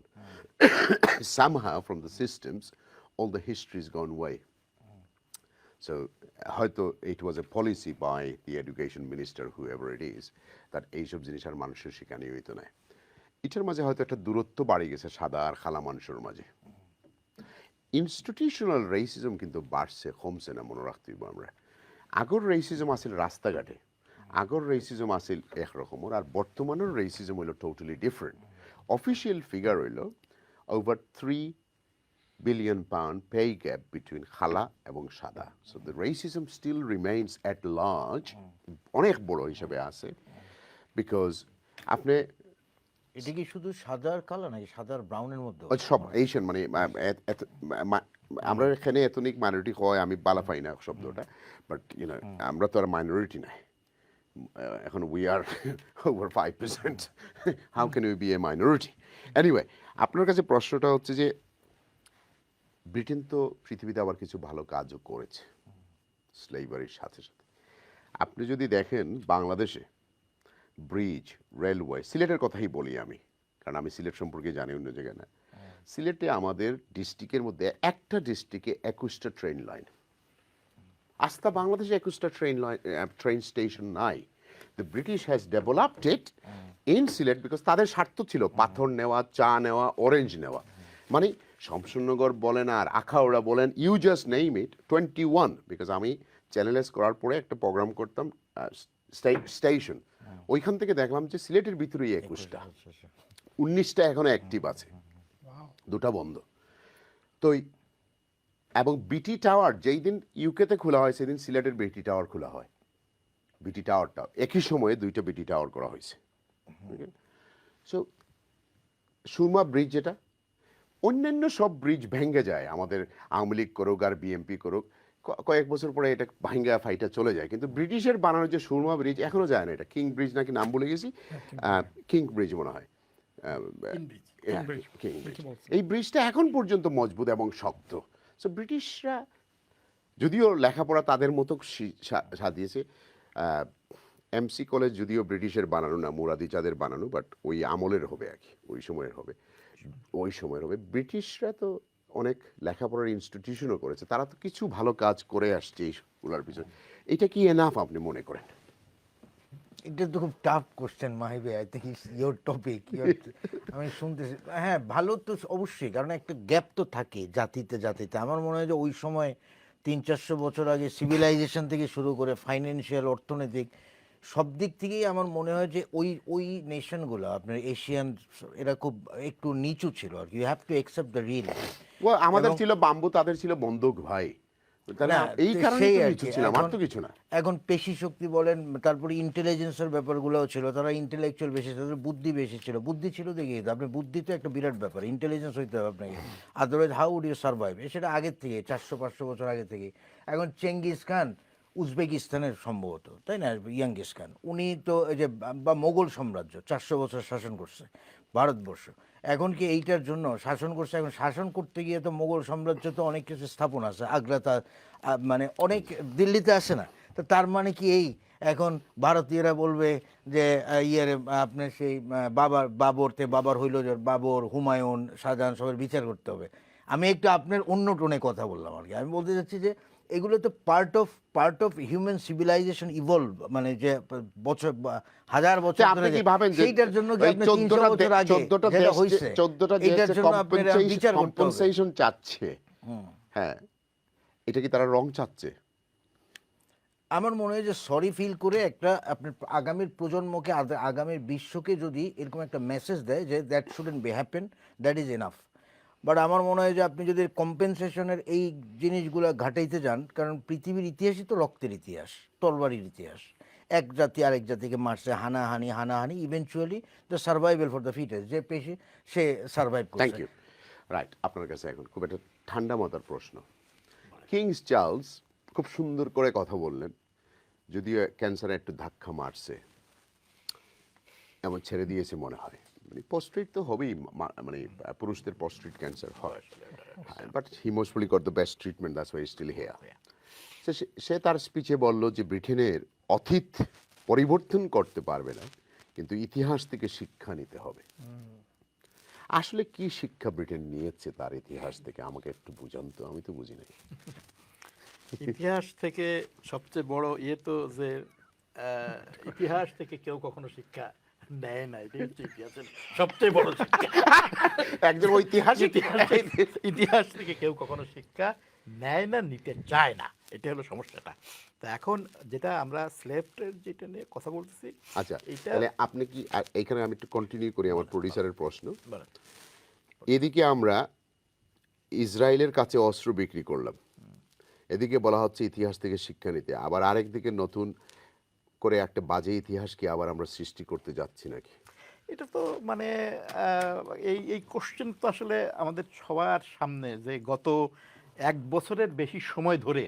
Somehow from the systems, all the history is gone away. So হয়তো it was a policy by the education minister, whoever it is, that এইসব জিনিস আর মানুষের শেখানি হইতো না। এটার মাঝে হয়তো একটা দূরত্ব বাড়ি গেছে সাদা আর খালা মানুষের মাঝে। ইনস্টিটিউশনাল রেসিজম কিন্তু বাড়ছে, কমছে না, মনে রাখতে হইব আমরা। আগর রেসিজম আসিল রাস্তাঘাটে, আগর রেসিজম আসিল একরকমের, আর বর্তমানের রেসিজম হইল টোটালি ডিফারেন্ট। অফিসিয়াল ফিগার হইল over 3 billion pound pay gap between খালা এবং সাদা। So the racism still remains at large, অনেক বড় হিসেবে আছে, because আপনি এটা কি শুধু সাদা আর কালো নাকি সাদা আর ব্রাউনের মধ্যে সব এশিয়ান, মানে আমরা এখানে এথনিক মাইনরিটি হয়, আমি বালা পাই না শব্দটা, বাট ইউনো আমরা তো আর মাইনরিটি নাই এখন, we are over 5%, how can we B A minority? Anyway, আপনার কাছে প্রশ্নটা হচ্ছে যে ব্রিটেন তো পৃথিবীতে আবার কিছু ভালো কাজও করেছে স্লেভারির সাথে সাথে। আপনি যদি দেখেন বাংলাদেশে ব্রিজ, রেলওয়ে, সিলেটের কথাই বলি আমি, কারণ আমি সিলেট সম্পর্কে জানি, অন্য জায়গায় না। সিলেটে আমাদের ডিস্ট্রিক্টের মধ্যে একটা ডিস্ট্রিক্টে 21টা ট্রেন লাইন। আস্থা বাংলাদেশে 21টা ট্রেন স্টেশন নাই। The British has developed it in Sylhet because তাদের স্বার্থ ছিল পাথর নেওয়া, চা নেওয়া, অরেঞ্জ নেওয়া। মানে শমশনগর বলেন আর আখাউড়া বলেন, you just name it, 21, because আমি চ্যানেলেস করার পরে একটা প্রোগ্রাম করতাম স্টেশন, ওইখান থেকে দেখলাম যে সিলেটের ভিতরেই 21টা, 19টা এখনো অ্যাক্টিভ আছে, 2টা বন্ধ। তো এবং বিটি টাওয়ার যেই দিন ইউকেতে খোলা হয় সেদিন সিলেটের বিটি টাওয়ার খোলা হয়। বিটি টাওয়ারটা একই সময়ে 2টা বিটি টাওয়ার করা হয়েছে। সো সুরমা ব্রিজ, যেটা অন্যান্য সব ব্রিজ ভেঙে যায়, আমাদের আওয়ামী লীগ করুক আর বিএমপি করুক, কয়েক বছর পরে এটা ভাঙ্গা ফাইটা চলে যায়, কিন্তু ব্রিটিশের বানানো যে সুরমা ব্রিজ এখনো যায় না। এটা কিং ব্রিজ নাকি নাম বলে গেছি, কিং ব্রিজ মনে হয়, কিং ব্রিজ। এই ব্রিজটা এখন পর্যন্ত মজবুত এবং শক্ত। সো ব্রিটিশরা যদিও লেখাপড়া তাদের মতো সাজিয়েছে, এমসি কলেজ যদিও ব্রিটিশের বানানো না, মুরাদি চাঁদের বানানো, বাট ওই আমলের হবে আর কি, ওই সময়ের হবে। ব্রিটিশরা তো অনেক লেখাপড়ার ইনস্টিটিউশনও করেছে, তারা তো কিছু ভালো কাজ করে আসছে এইগুলোর পিছনে। এটা কি এনাফ আপনি মনে করেন? এটা তো খুব টাফ কোশ্চেন মাহি ভাই, I think it's your topic. আমি শুনতেছি, হ্যাঁ ভালো তো অবশ্যই, কারণ একটা গ্যাপ তো থাকে জাতিতে জাতিতে। আমার মনে হয় যে ওই সময় 300-400 বছর আগে সিভিলাইজেশন থেকে শুরু করে ফাইন্যান্সিয়াল, অর্থনৈতিক সব দিক থেকেই আমার মনে হয় যে ওই নেশনগুলো আপনার এশিয়ান, এরা খুব একটু নিচু ছিল আর কি। You have to accept the real. আমাদের ছিল বাম্বু, তাদের ছিল বন্দুক ভাই, এই কারণে ছিল, আমার তো কিছু না। এখন পেশি শক্তি বলেন, তারপরে ইন্টেলিজেন্সের ব্যাপারগুলোও ছিল, তারা ইন্টেলেকচুয়াল বেশি ছিল, বুদ্ধি বেশি ছিল। বুদ্ধি ছিল দেখি, আপনি বুদ্ধি তো একটা বিরাট ব্যাপার, ইন্টেলিজেন্স হইতে হবে আপনাকে, otherwise how would you survive. সেটা আগের থেকে 400-500 বছর আগে থেকে। এখন চেঙ্গিস খান উজবেকিস্তানের সম্ভবত, তাই না, ইয়াঙ্গিস খান, উনি তো এই যে, বা মোগল সাম্রাজ্য 400 বছর শাসন করছে ভারতবর্ষ। এখন কি এইটার জন্য শাসন করছে? এখন শাসন করতে গিয়ে তো মোগল সাম্রাজ্য তো অনেক কিছু স্থাপন আছে, আগ্রা, মানে অনেক দিল্লিতে আসে না। তো তার মানে কি এই এখন ভারতীয়রা বলবে যে আপনার সেই বাবর হইল, বাবর, হুমায়ুন, শাহজাহান সবার বিচার করতে হবে? আমি একটু আপনার অন্য টোনে কথা বললাম আর কি। আমি বলতে চাচ্ছি যে এগুলো তো part of human civilisation evolve, মানে যে বছর 1000 বছর ধরে সেইটার জন্য কি আপনি 300 বছর আগে যেটা হইছে 14টা এটার জন্য আপনারা বিচার করতে হবে, কম্পেনসেশন চাচ্ছে। হ্যাঁ, এটা কি তারা রং চাচ্ছে? আমার মনে হয় যে সরি ফিল করে একটা আপনার আগামীর প্রজন্মকে, আগামীর বিশ্বকে যদি এরকম একটা মেসেজ দেয় যে that shouldn't B happen, that is enough. But আমার মনে হয় যে আপনি যদি কম্পেনসেশনের এই জিনিসগুলো ঘাটাইতে যান, কারণ পৃথিবীর ইতিহাসই তো রক্তের ইতিহাস, তরবারির ইতিহাস। এক জাতি আরেক জাতিকে মারছে, হানাহানি, eventually the survival for the fittest, যে পেশে সে সার্ভাইভ থ্যাংক করছে। ইউ। রাইট, আপনার কাছে এখন খুব একটা ঠান্ডা মাথার প্রশ্ন। কিংস চার্লস খুব সুন্দর করে কথা বললেন, যদিও ক্যান্সারে একটু ধাক্কা মারছে, এমন ছেড়ে দিয়েছে মনে হয়। মানে পোস্ট্রেট তো হবেই, মানে পুরুষদের পোস্ট্রেট ক্যান্সার হয়, but he mostly got the best treatment, that's why still here. সে তার স্পিচে বলল যে ব্রিটেনের অতীত পরিবর্তন করতে পারবে না, কিন্তু ইতিহাস থেকে শিক্ষা নিতে হবে। আসলে কি শিক্ষা ব্রিটেন নিয়েছে তার ইতিহাস থেকে, আমাকে একটু বুঝান তো, আমি তো বুঝি নাই। ইতিহাস থেকে সবচেয়ে বড় তো যে ইতিহাস থেকে কেউ কখনো শিক্ষা নেয় না, এটাই হচ্ছে ইতিহাসের সবচেয়ে বড় শিক্ষা। একজন ঐতিহাসিক, ইতিহাস থেকে কেউ কখনো শিক্ষা নেয় না, নিতে চায় না, এটা হলো সমস্যাটা। তো এখন যেটা আমরা স্লেভ ট্রেড যেটা নিয়ে কথা বলতেছি, আচ্ছা এটা তাহলে আপনি কি এখানে আমি একটু কন্টিনিউ করি আমার প্রোডিউসারের প্রশ্ন। এদিকে আমরা ইসরায়েলের কাছে অস্ত্র বিক্রি করলাম, এদিকে বলা হচ্ছে ইতিহাস থেকে শিক্ষা নিতে, আবার আরেকদিকে নতুন করে একটা বাজে ইতিহাস কি আবার আমরা সৃষ্টি করতে যাচ্ছি নাকি? এটা তো মানে এই কোশ্চেন তো আসলে আমাদের সবার সামনে, যে গত 1 বছরের বেশি সময় ধরে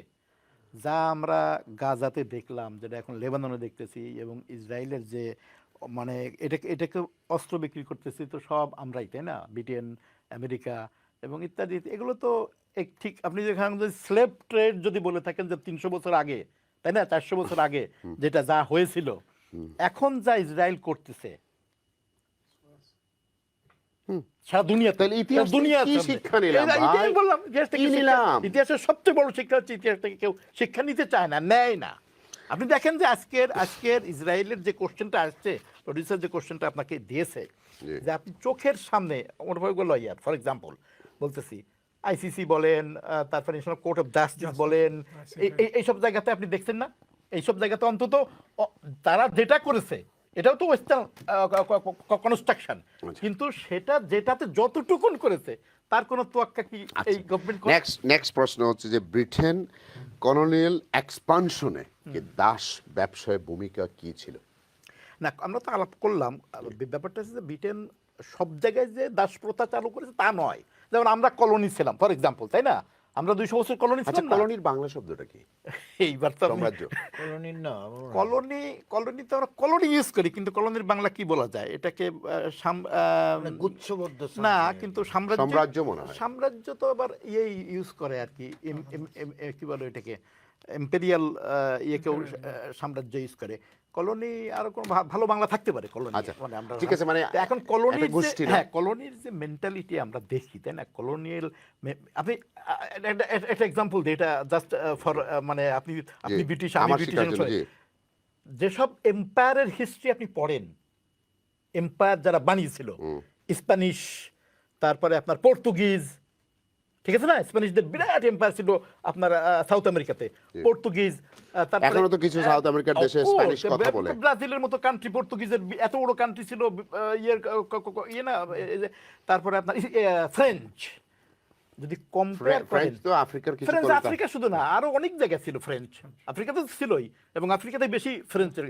যা আমরা গাজাতে দেখলাম, যেটা এখন লেবাননে দেখতেছি, এবং ইসরায়েলের যে মানে এটাকে অস্ত্র বিক্রি করতেছি তো সব আমরাই, তাই না? ব্রিটেন, আমেরিকা এবং ইত্যাদি। এগুলো তো ঠিক আপনি যেখানে যদি স্লেভ ট্রেড যদি বলে থাকেন যে 300 বছর আগে, তাই না, 400 বছর আগে যেটা যা হয়েছিল, এখন যা ইসরায়েল করতেছে সারা দুনিয়া, তাহলে ইতিহাস কি শিক্ষা নিলাম ভাই? বললাম কি নিলাম? ইতিহাসের সবচেয়ে বড় শিক্ষা হচ্ছে ইতিহাস থেকে কেউ শিক্ষা নিতে চায় না, নেয় না। আপনি দেখেন যে আজকের ইসরায়েলের যে কোশ্চেনটা আসছে, প্রডিউসার যে কোশ্চেনটা আপনাকে দিয়েছে, যে আপনি চোখের সামনে লয়ার ফর এক্সাম্পল বলতেছি, আইসিসি বলেন, তারপরে ন্যাশনাল কোর্ট অফ জাস্টিস বলেন, এইসব জায়গাতে আপনি দেখছেন না? এইসব জায়গাতে অন্তত তারা যেটা করেছে এটাও তো ওয়েস্টার্ন কনস্ট্রাকশন, কিন্তু সেটা যেটাতে যতটুকুন করেছে তার কোনো তোয়াক্কা কি এই গভর্নমেন্ট? নেক্সট প্রশ্ন হচ্ছে যে ব্রিটেন কলোনিয়াল এক্সপানশনে দাস ব্যবসায় ভূমিকা কি ছিল? না, আমরা তো আলাপ করলাম, ব্যাপারটা হচ্ছে যে ব্রিটেন সব জায়গায় যে দাস প্রথা চালু করেছে তা নয়। যেমন আমরা কলোনি ছিলাম ফর এক্সাম্পল, তাই না? আমরা 200 বছর কলোনি ছিলাম। কলোনির বাংলা শব্দটা কি? এইবার তো সাম্রাজ্য। কলোনি তো আমরা কলোনি ইউজ করি, কিন্তু কলোনির বাংলা কি বলা যায়? এটাকে গুচ্ছবদ্ধ না, কিন্তু সাম্রাজ্য মনে হয়। সাম্রাজ্য তো আবার ইউজ করে আর কি, কি বলে এটাকে, ইম্পেরিয়াল কেউ সাম্রাজ্য ইউজ করে। কলোনি আর কোন ভালো বাংলা থাকতে পারে কলোনি, মানে আমরা ঠিক আছে, মানে এখন কলোনির হ্যাঁ কলোনির যে মেন্টালিটি আমরা দেখি, তাই না? কলোনিয়াল আপনি একটা এক্সাম্পল দিই, এটা জাস্ট ফর মানে আপনি ব্রিটিশ, আমি ব্রিটিশ, যেসব এম্পায়ারের হিস্ট্রি আপনি পড়েন, এম্পায়ার যারা বানিয়েছিল, স্প্যানিশ, তারপরে আপনার পর্তুগিজ, ঠিক আছে না? স্প্যানিশদের বিরাট এম্পায়ার ছিল আপনার সাউথ আমেরিকাতে, পর্তুগিজ, তারপরে এখনো তো কিছু সাউথ আমেরিকার দেশে স্প্যানিশ কথা বলে। ব্রাজিলের মতো কান্ট্রি, পর্তুগিজের এত বড় কান্ট্রি ছিল, না, তারপরে আপনার ফ্রেঞ্চ, যদি কম্পেয়ার করেন, তো আফ্রিকার কিছু, ফ্রেঞ্চ আফ্রিকা শুধু না, আরো অনেক জায়গায় ছিল ফ্রেঞ্চ, আফ্রিকাতে ছিলই, এবং আফ্রিকাতে বেশি ফ্রেঞ্চের।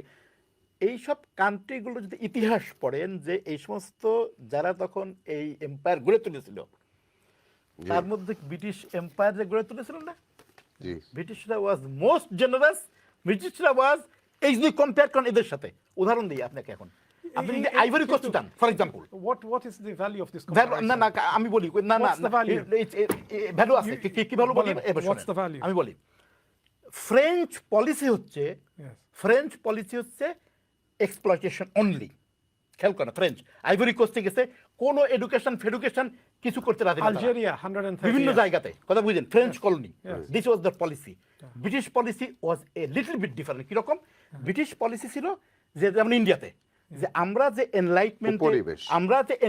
এইসব কান্ট্রিগুলো যদি ইতিহাস পড়েন, যে এই সমস্ত যারা তখন এই এম্পায়ার গড়ে তুলেছিল, তার মধ্যে ব্রিটিশ এম্পায়ার যে গড়ে তুলেছিল না, ব্রিটিশরা ওয়াজ মোস্ট জেনারেস, ব্রিটিশরা ওয়াজ, এই যদি কম্পেয়ার করেন এদের সাথে, উদাহরণ দিই আপনাকে, এখন আপনি যদি আইভরি কোস্ট চান for example, what is the value of this না comparison? না আমি বলি, না না ভ্যালু আছে, কি ভ্যালু বলি, what's the value? আমি বলি, ফ্রেঞ্চ পলিসি হচ্ছে, ফ্রেঞ্চ পলিসি হচ্ছে এক্সপ্লয়টেশন অনলি। খেয়াল করেন, ফ্রেঞ্চ আইভরি কোস্টে গেছে, কোন এডুকেশন ফেডুকেশন কিছু করতে রাজি না, আলজেরিয়া 130 বিভিন্ন জায়গাতে, কথা বুঝেন, French colony, this was the policy. British policy was a little bit different. কিরকম ব্রিটিশ পলিসি ছিল? যে যেমন ইন্ডিয়াতে, যে আমরা যে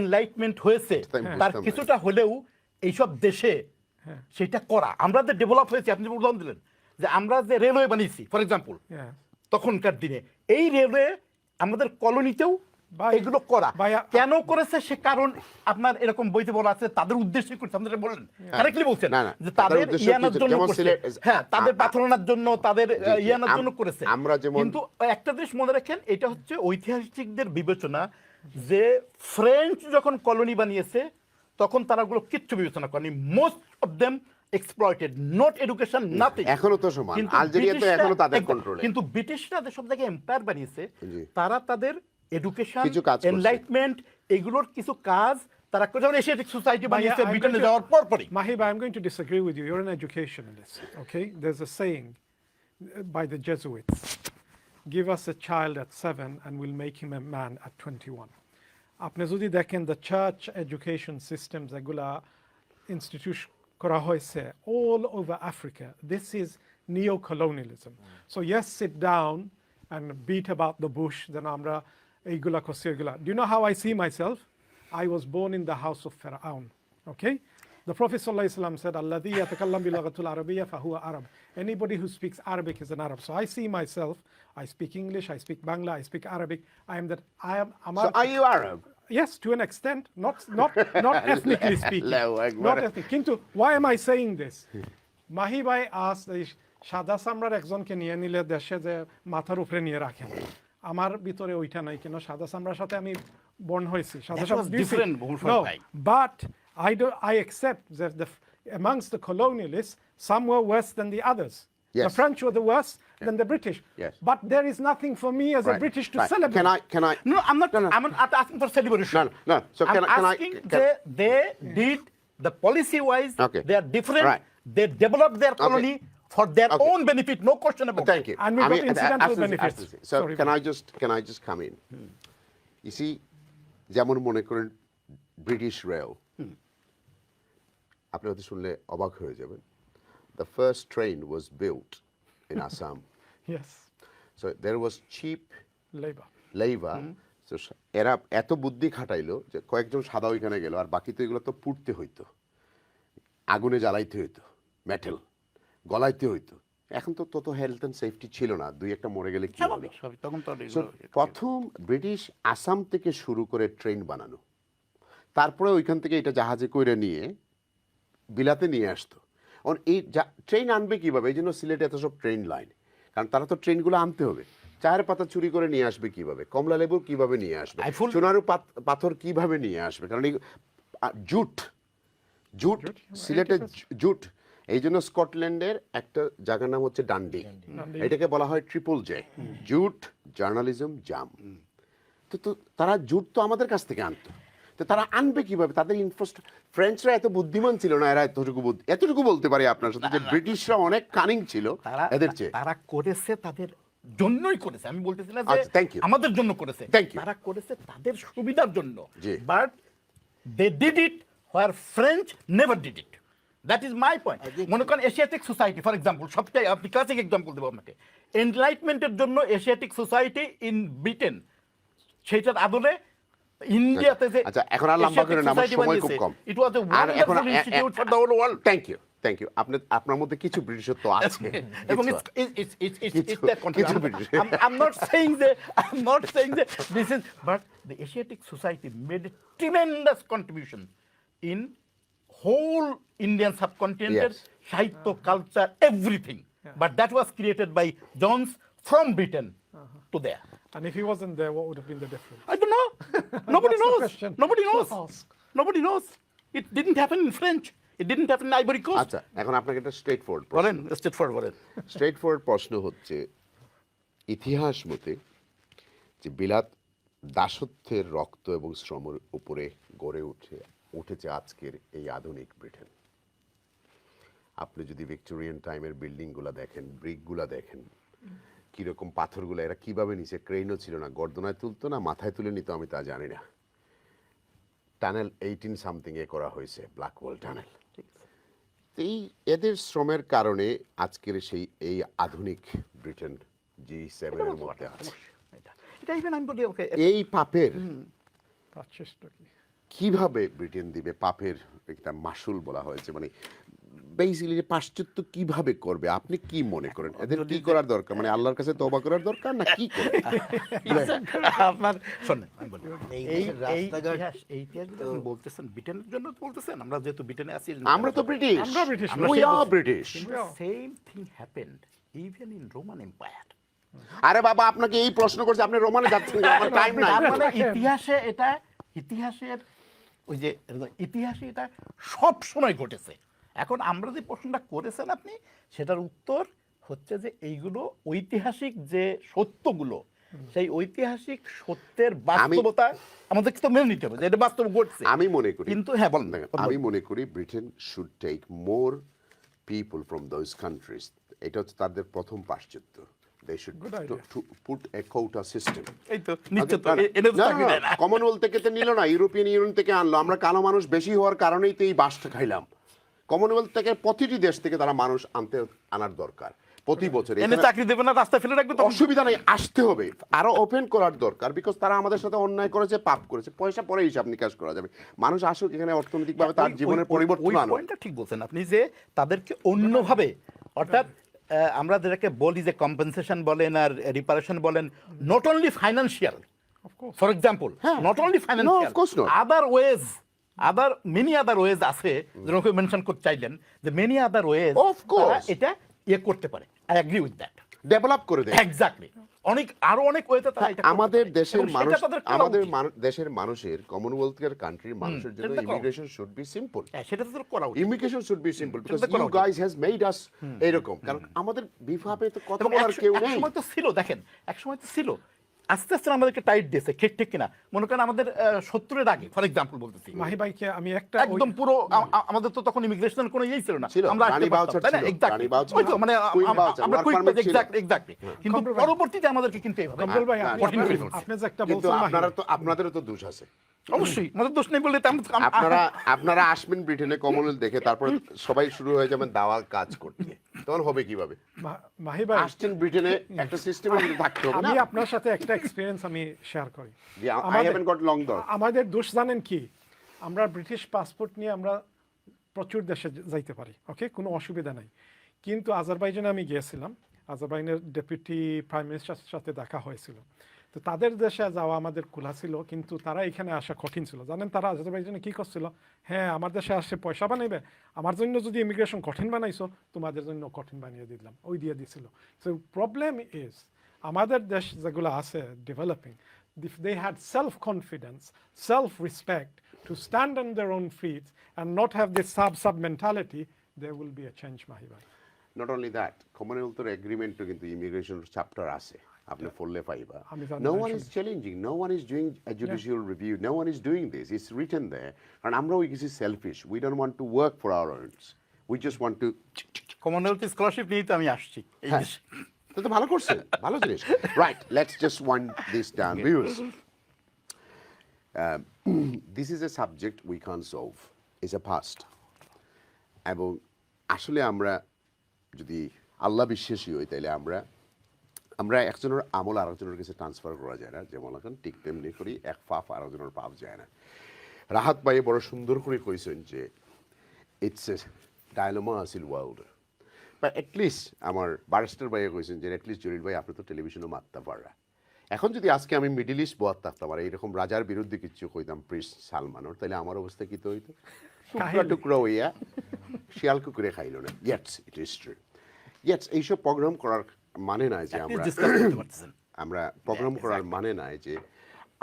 এনলাইটমেন্ট হয়েছে, তার কিছুটা হলেও এইসব দেশে সেটা করা, আমরা যে ডেভেলপ হয়েছে, আপনি উদাহরণ দিলেন যে আমরা যে রেলওয়ে বানিয়েছি ফর এক্সাম্পল, তখনকার দিনে এই রেলওয়ে আমাদের কলোনিতেও এগুলো করা ভাইয়া- কেন করেছে সে কারণ আপনার এরকম বইতে বলা আছে তাদের উদ্দেশ্যে করছে আপনারা বললেন কারেক্টলি বলছেন না, না, যে তাদের তাদের উদ্দেশ্য ইয়ানার কিছু- জন্য যেমন করছে সিলেট- হ্যাঁ তাদের পাথরানোর জন্য তাদের জি, ইয়ানার জন্য করেছে আমরা যেমন- কিন্তু একটা জিনিস মনে রাখেন এটা হচ্ছে ঐতিহাসিকদের বিবেচনা যে ফ্রেঞ্চ যখন কলোনি বানিয়েছে তখন তারা ওগুলো কিচ্ছু বিবেচনা করেনি most of them exploited not education nothing এখনো তো সমান আলজেরিয়া তো এখনো তাদের কন্ট্রোলে কিন্তু ব্রিটিশরা যেসব জায়গায় এম্পায়ার বানিয়েছে জি। তারা তাদের এডুকেশন কিছু কাজ করছে। এনলাইটমেন্ট এগুলোর কিছু কাজ তারা যেমন এশিয়াটিক সোসাইটি বানিয়েছে I'm ব্রিটেনে going to- যাওয়ার পর পরই Mahee, I'm going to disagree with you. You're an educationalist, okay? There's a saying by the Jesuits, give us a child at 7 and we'll make him a man at 21. আপনি যদি দেখেন the church education systems এগুলা institution করা হয়েছে all over Africa. This is neo-colonialism. So yes, sit down and beat about the bush, then আমরা এইগুলা করছি এইগুলা. Do you know how I see myself? I was born in the house of Pharaoh, okay? The Prophet ﷺ said, "Alladhi yatakallam bilaghatul arabiyya fahuwa Arab." Anybody who speaks Arabic is an Arab. So I see myself. I speak English. I speak Bangla. I speak Arabic. I am. So are you Arab? Yes, to an extent, not ethnically speaking. Allahu Akbar. Not ethnic. Kintu, why am I saying this? Mahi bhai asked, সাদা চামড়ার একজনকে নিয়ে নিলে দেশে যে মাথার উপরে নিয়ে রাখেন আমার ভিতরে ওইটা নাই কেন সাদা চামড়ার সাথে আমি বর্ন হয়েছি সাদা That was different, Bhushan no bhai. but I accept that amongst the colonialists some were worse than the others. Yes. The French were the worst than the British. Yes. But there is nothing for me as a Right, British to right. celebrate. Can I No, I'm not asking for celebration. No. So I'm can I asking they did the policy wise Okay. they are different. Right. They developed their colony for their Okay. own benefit, no question about Thank you. And we got incidental benefits. So Sorry, can I just come in? You see, যেমন মনে করেন British rail আপনি হয়তো শুনলে অবাক হয়ে যাবেন the first train was built in Assam. Yes, So there was cheap labor. labor. So এরা এত বুদ্ধি খাটাইলো যে কয়েকজন সাদা ওইখানে গেল আর বাকি তো এগুলো তো পুড়তে হইতো আগুনে জ্বালাইতে হইতো মেটাল গলাইতে হইতো এখন তো তত হেলথ অ্যান্ড সেফটি ছিল না দুই একটা মরে গেলে কি হবে স্বাভাবিক তখন তো আর So, এগুলো- প্রথম ব্রিটিশ আসাম থেকে শুরু করে ট্রেন বানানো তারপরে ওইখান থেকে এটা জাহাজে করে নিয়ে বিলাতে নিয়ে আসতো এই ট্রেন আনবে কিভাবে এই জন্য সিলেটে এত সব ট্রেন লাইন কারণ তারা তো ট্রেনগুলো আনতে হবে চায়ের পাতা চুরি করে নিয়ে আসবে কিভাবে কমলা লেবু কিভাবে নিয়ে আসবে সোনারু পাথর কিভাবে নিয়ে আসবে কারণ এই জুট জুট সিলেটের জুট এই জন্য স্কটল্যান্ডের একটা জায়গার নাম হচ্ছে ডান্ডি এটাকে বলা হয় ট্রিপল জে জুট জার্নালিজম জাম তো তারা জুট তো আমাদের কাছ থেকে আনতো তো তারা আনবে কিভাবে তাদের ফ্রেঞ্চরা এত বুদ্ধিমান ছিল না এরা এতটুকু বলতে পারি আপনার সাথে যে ব্রিটিশরা অনেক কানিং ছিল এদের চেয়ে তারা করেছে তাদের জন্যই করেছে আমি বলতেছি না যে আচ্ছা, thank you. আমাদের জন্য করেছে Thank you. তারা করেছে তাদের সুবিধার জন্য জি। But they did it where French never did it that is my point মনে করেন এশিয়াটিক সোসাইটি ফর এক্সাম্পল সবটাই আপনি ক্লাসিক এক্সাম্পল দেবো আপনাকে এনলাইটমেন্টের জন্য এশিয়াটিক সোসাইটি ইন ব্রিটেন সেইটার আদলে ইন্ডিয়াতে যে আচ্ছা এখন আর লম্বা করে না আমার সময় খুব কম it was a wonderful institute for the whole world thank you আপনার মধ্যে কিছু ব্রিটিশত্ব আছে এবং it's that contribution. I'm not saying that this is, but the Asiatic society made a tremendous contribution in whole Indian subcontinent, Yes. Sahitya, culture, everything. But that was created by Jones from Britain to there. And if he wasn't there, what would have been the difference? I don't know. Nobody That's the knows. question. Nobody knows. Ask. Nobody knows. It didn't happen in French. It didn't happen in Ivory Coast. আচ্ছা এখন আপনাকে একটা straight forward বলেন, straight forward বলেন। Straight forward প্রশ্ন হচ্ছে ইতিহাস মতে যে বিলাত দাসত্বের রক্ত এবং শ্রমের উপরে গড়ে উঠেছে আজকের এই আধুনিক ব্রিটেন আপনি যদি ভিক্টোরিয়ান টাইমের বিল্ডিংগুলো দেখেন ব্রিকগুলো দেখেন কিরকম পাথরগুলো এরা কিভাবে নিচে ক্রেনও ছিল না গর্দনায় তুলতো না মাথায় তুলে নিত আমি তা জানি না টানেল 18 সামথিং এ করা হয়েছে ব্ল্যাক ওয়াল টানেল এই এদের শ্রমের কারণে আজকের এই আধুনিক ব্রিটেন G7 এর মধ্যে আছে এটা even আমি বলি ওকে এই পাপের Practice কি? কিভাবে ব্রিটেন দিবে পাপের একটা মাসুল বলা হয়েছে মানে বেসিক্যালি পাশ্চাত্য কিভাবে করবে আপনি কি মনে করেন? এদের কি করার দরকার, মানে আল্লাহর কাছে তওবা করার দরকার না কি করে? আপনার শোনেন আমি বলি, এই এই দেশের রাস্তাঘাট এই ইতিহাস যদি আপনি বলতেছেন ব্রিটেনের জন্য বলতেছেন, আমরা যেহেতু ব্রিটেনে আছি আমরা তো ব্রিটিশ, আমরা British, we are British. Same thing happened even in Roman empire. আরে বাবা আপনাকে এই প্রশ্ন করছে, আপনি রোমানে যাচ্ছেন, আমার টাইম নাই। তার মানে ইতিহাসে এটা, ইতিহাসের ওই যে ইতিহাসে এটা সব সময় ঘটেছে। এখন আমরা যে প্রশ্নটা করেছেন আপনি, সেটার উত্তর হচ্ছে যে এইগুলো ঐতিহাসিক যে সত্যগুলো, সেই ঐতিহাসিক সত্যের বাস্তবতা আমাদেরকে তো মেনে নিতে হবে যে এটা বাস্তব ঘটছে। আমি মনে করি, কিন্তু হ্যাঁ বলেন, আমি মনে করি Britain should take more people from those countries. এটা হচ্ছে তাদের প্রথম পাশ্চাত্য। They should to put a quota system. এই তো নিশ্চিত এটা তো চাকরি দেয় না। কমনওয়েলথ থেকে তো নিল না, ইউরোপিয়ান ইউনিয়ন থেকে আনলো। আমরা কালো মানুষ বেশি হওয়ার কারণেই তো এই বাসটা খাইলাম। কমনওয়েলথ থেকে প্রতিটি দেশ থেকে তারা মানুষ আনার দরকার প্রতি বছর। এনে চাকরি দেবে না, রাস্তায় ফেলে রাখবে, অসুবিধা নেই, আসতে হবে, আরো ওপেন করার দরকার। বিকজ তারা আমাদের সাথে অন্যায় করেছে, পাপ করেছে, পয়সা পরে হিসাব নিকাশ করা যাবে। মানুষ আসুক এখানে, অর্থনৈতিকভাবে তার জীবনের পরিবর্তন আনুক। পয়েন্টটা ঠিক বলছেন আপনি যে তাদেরকে অন্যভাবে, অর্থাৎ আমরা যেটাকে বলি যে কম্পেনসেশন বলেন আর রিপারেশন বলেন, not only financial, for example, not only financial, other wedge, other many other wedge আছে, যেরকম মেনশন করতে চাইলেন যে মেনি আদার ওয়েজ এটা ইয়ে করতে পারে। I agree with that, develop করে দেয়। এক্স্যাক্টলি, অনেক আরো অনেক ওয়েতে তারা এটা আমাদের দেশের মানুষ, আমাদের দেশের মানুষের, কমনওয়েলথের কান্ট্রির মানুষের জন্য ইমিগ্রেশন শুড বি সিম্পল। সেটা তো করা উচিত। Immigration should be simple because you guys has made us এরকম। কারণ আমাদের বিভাবে তো কথা বলার কেউ নেই। একসময় তো ছিল, দেখেন একসময় তো ছিল, আস্তে আস্তে আমাদেরকে টাইট দিয়েছে, ঠিক ঠিক কিনা? মনে করেন আমাদের 70-এর আগে, ফর এক্সাম্পল বলতেছি, মাহি ভাইকে আমি একটা একদম পুরো আমাদের তো তখন ইমিগ্রেশনের কোনো ইয়েই ছিল না, আমরা রানী বাউচার ছিল, রানী বাউচার, ওই তো মানে আমরা কুইক পারমিট ছিল, এক্স্যাক্টলি। কিন্তু পরবর্তীতে আমাদেরকে কিন্তু এইভাবে কমল ভাই আপনি যে একটা কিন্তু বলছেন, আপনাদেরও তো দোষ আছে। অবশ্যই আমাদের দোষ নেই বললে আপনারা আসবেন ব্রিটেনে কমনওয়েলথ দেখে, তারপর সবাই শুরু হয়ে যাবেন দাওয়া কাজ করতে, তখন হবে কিভাবে? মাহি ভাই আসছেন ব্রিটেনে, একটা সিস্টেমে থাকতে হবে না। আমি আপনার সাথে একটা এক্সপেরিয়েন্স আমি শেয়ার করি। I haven't got long dog. আমাদের দোষ জানেন কি? আমরা ব্রিটিশ পাসপোর্ট নিয়ে আমরা প্রচুর দেশে যাইতে পারি, ওকে, কোনো অসুবিধা নাই। কিন্তু আজারবাইজানে আমি গিয়েছিলাম, আজারবাইজানের ডেপুটি প্রাইম মিনিস্টারের সাথে দেখা হয়েছিল। তো তাদের দেশে যাওয়া আমাদের খোলা ছিল, কিন্তু তারা এখানে আসা কঠিন ছিল। জানেন তারা আজারবাইজানে কী করছিল? হ্যাঁ, আমার দেশে আসে পয়সা বানাইবে, আমার জন্য যদি ইমিগ্রেশন কঠিন বানাইছো, তোমাদের জন্য কঠিন বানিয়ে দিলাম, ওই দিয়ে দিছিল। সো প্রবলেম ইজ, আমাদের দেশ যেগুলো আছে developing, if they had self-confidence, self-respect to stand on their own feet and not have this sub mentality, there will be a change, Mahee bhai. Not only that, কমনওয়েলথের এগ্রিমেন্টও কিন্তু immigration chapter আছে, আপনি পড়লে পাইবা। No one is challenging, no one is doing a judicial review, no one is doing this, it's written there. And আমরা ওই কিছু shellfish, we don't want to work for our own, we just want to Commonwealth scholarship নিয়ে তো আমি আসছি এই দেশে। তো ভালো করছেন, ভালো জিনিস। Right, let's just wind this down viewers. This is a subject we can solve, is a past. এবং আসলে আমরা যদি আল্লাহ বিশ্বাসী হই, তাইলে আমরা একজনের আমল আরেকজনের কাছে ট্রান্সফার করা যায় না, যেমন এখন ঠিক তেমনি করি এক পাপ আরেকজনের পাপ যায় না। রাহাত ভাই বড় সুন্দর করে কইছেন যে ইটস এ ডায়লমা আসিল ওয়ার্ল্ড, বা অ্যাটলিস্ট আমার ব্যারিস্টার ভাইয়া কইছেন যে অ্যাটলিস্ট জলিল ভাই আপনি তো টেলিভিশনও মারতে পারা। এখন যদি আজকে আমি মিডিল ইস্ট বোয়ার থাকতাম আর এইরকম রাজার বিরুদ্ধে কিছু কইতাম প্রিন্স সালমানোর, তাহলে আমার অবস্থা কি তো হইতো? টুকরা টুকরা হইয়া শিয়াল কুকুরে খাইল না। Yeats it is true. Yeats এইসব প্রোগ্রাম করার মানে নাই যে আমরা প্রোগ্রাম করার মানে নাই যে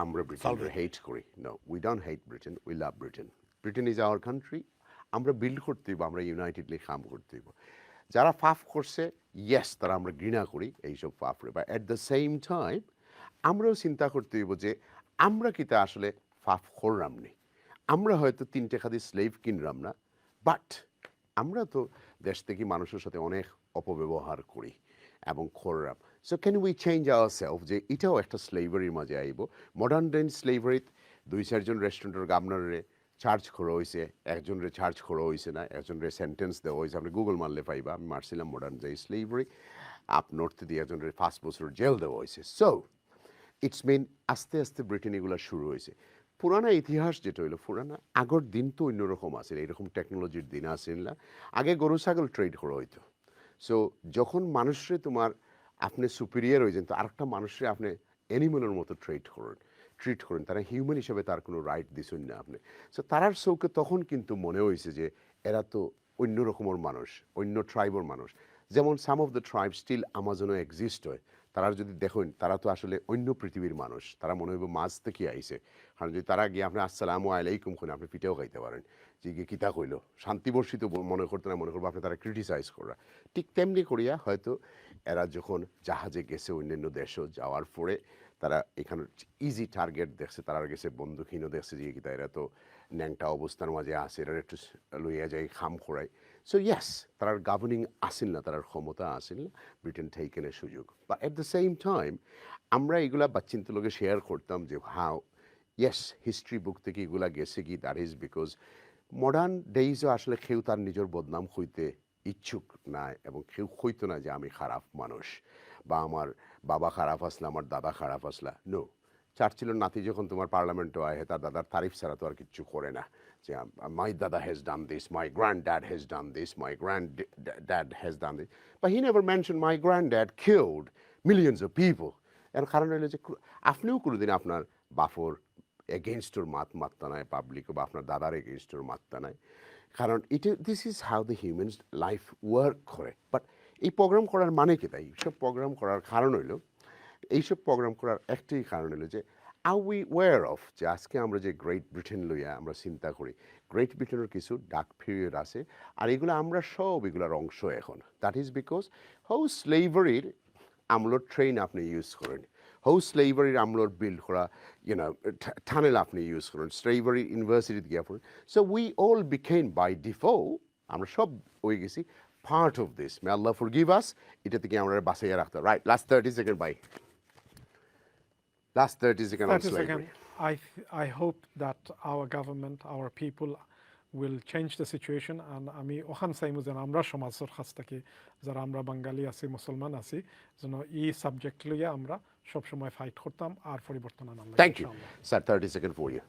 আমরা ব্রিটেনকে হেট করি। No, we don't hate Britain, we love Britain. Britain is our country. আমরা বিল্ড করতে হইব, আমরা ইউনাইটেডলি কাম করতে হইব। যারা ফাফ করছে, ইয়েস, তারা আমরা ঘৃণা করি এইসব ফাফরে, বা অ্যাট দ্য সেম টাইম আমরাও চিন্তা করতে হইব যে আমরা কি তা আসলে ফাফ করলাম নি। আমরা হয়তো 3 টাকা দিয়ে স্লেভ কিনলাম না, বাট আমরা তো দেশ থেকে মানুষের সাথে অনেক অপব্যবহার করি এবং করলাম। So can we change our self, যে এটাও একটা স্লেভারির মাঝে আইব। মডার্ন ডে স্লেভারিত 2-4জন রেস্টুরেন্টের গাবনারে চার্জ করা হয়েছে, একজনের চার্জ করা হয়েছে না, একজনের সেন্টেন্স দেওয়া হয়েছে। আপনি গুগল মারলে পাইবা, আমি মারছিলাম modern day slavery, up north দিয়ে একজনের 5 বছর জেল দেওয়া হয়েছে। সো ইটস মিন আস্তে আস্তে ব্রিটেন এগুলো শুরু হয়েছে। পুরানা ইতিহাস যেটা হইলো পুরানা আগর দিন তো অন্যরকম আছে এইরকম টেকনোলজির দিন আছে না আগে গরু ছাগল ট্রেড করা হইতো সো যখন মানুষরে তোমার আপনি সুপিরিয়ার হয়ে যান তো আরেকটা মানুষরে আপনি অ্যানিমেলের মতো ট্রিট করেন তারা হিউম্যান হিসেবে তার কোনো রাইট দিছেন না আপনি সো তারার চৌকে তখন কিন্তু মনে হয়েছে যে এরা তো অন্য রকমের মানুষ অন্য ট্রাইবের মানুষ যেমন some of the tribe still আমাজনও এক্সিস্ট হয় তারা যদি দেখেন তারা তো আসলে অন্য পৃথিবীর মানুষ তারা মনে হইব মাছ থেকে আইছে কারণ যদি তারা গিয়ে আপনি আসসালামু আলাইকুম খুন আপনি পিঠেও খাইতে পারেন যে গিয়ে কিতা কইল শান্তিবর্ষিত মনে করতে না মনে করবো আপনি তারা ক্রিটিসাইজ করা ঠিক তেমনি করিয়া হয়তো এরা যখন জাহাজে গেছে অন্যান্য দেশও যাওয়ার পরে তারা এখানে ইজি টার্গেট দেখছে তারা গেছে বন্দুকহীনও দেখছে যে কিতা এরা তো ন্যাংটা অবস্থার মাঝে আসে এরা একটু লইয়া যায় খাম খোড়ায় সো ইয়াস তার গভর্নিং আসিল না তার ক্ষমতা আসিল না ব্রিটেন ঠেকেনের সুযোগ বা এট দ্য সেম টাইম আমরা এগুলা বাচ্চিন্তের লোকে শেয়ার করতাম যে হাও ইয়েস হিস্ট্রি বুক থেকে এগুলা গেছে কি দ্যাট ইজ বিকজ মডার্ন ডেইজও আসলে কেউ তার নিজের বদনাম হইতে ইচ্ছুক না এবং কেউ হইতো না যে আমি খারাপ মানুষ বা আমার বাবা খারাপ আসলা আমার দাদা খারাপ আসলা নো চার্চিলের নাতি যখন তোমার পার্লামেন্টে আয় তার দাদার তারিফ ছাড়া তো আর কিচ্ছু করে না যে মাই দাদা has done this my grand dad has done this my grand dad has done this but he never mention my grand dad killed millions of people এর কারণ হলো যে আপনিও কোনোদিন আপনার বাফর এগেনস্টর মাত্তা নাই পাবলিক বা আপনার দাদার এগেনস্টর মাত্তা নাই কারণ this is how the human life work করে বাট এই প্রোগ্রাম করার মানে কি তাই এইসব প্রোগ্রাম করার কারণ হইল এইসব প্রোগ্রাম করার একটাই কারণ হলো যে আর উই ওয়্যার অফ যে আজকে আমরা যে গ্রেট ব্রিটেন লইয়া আমরা চিন্তা করি গ্রেট ব্রিটেনের কিছু ডার্ক পিরিয়ড আছে আর এগুলো আমরা সব এগুলোর অংশ এখন দ্যাট ইজ বিকজ হাউ স্লেভারির আমলোর ট্রেন আপনি ইউজ করেন হাউ স্লেভারির আমলোর বিল্ড করা টানেল আপনি ইউজ করেন স্লেভারি ইউনিভার্সিটিতে গিয়ে পড়েন so we all became by default আমরা সব হয়ে গেছি part of this. May Allah forgive us. এটা থেকে আমরা বাঁচাইয়া রাখতে right last 30 second by last 30 second on slavery. I hope that our government, our people will change the situation and আমি ওখান চাইমু যেন আমরা সমাজের কাছ থেকে যারা আমরা বাঙালি আছি মুসলমান আছি যেন এই সাবজেক্ট লইয়া আমরা সবসময় ফাইট করতাম আর পরিবর্তন আনার লাগে Thank you. Sir, 30 second for you.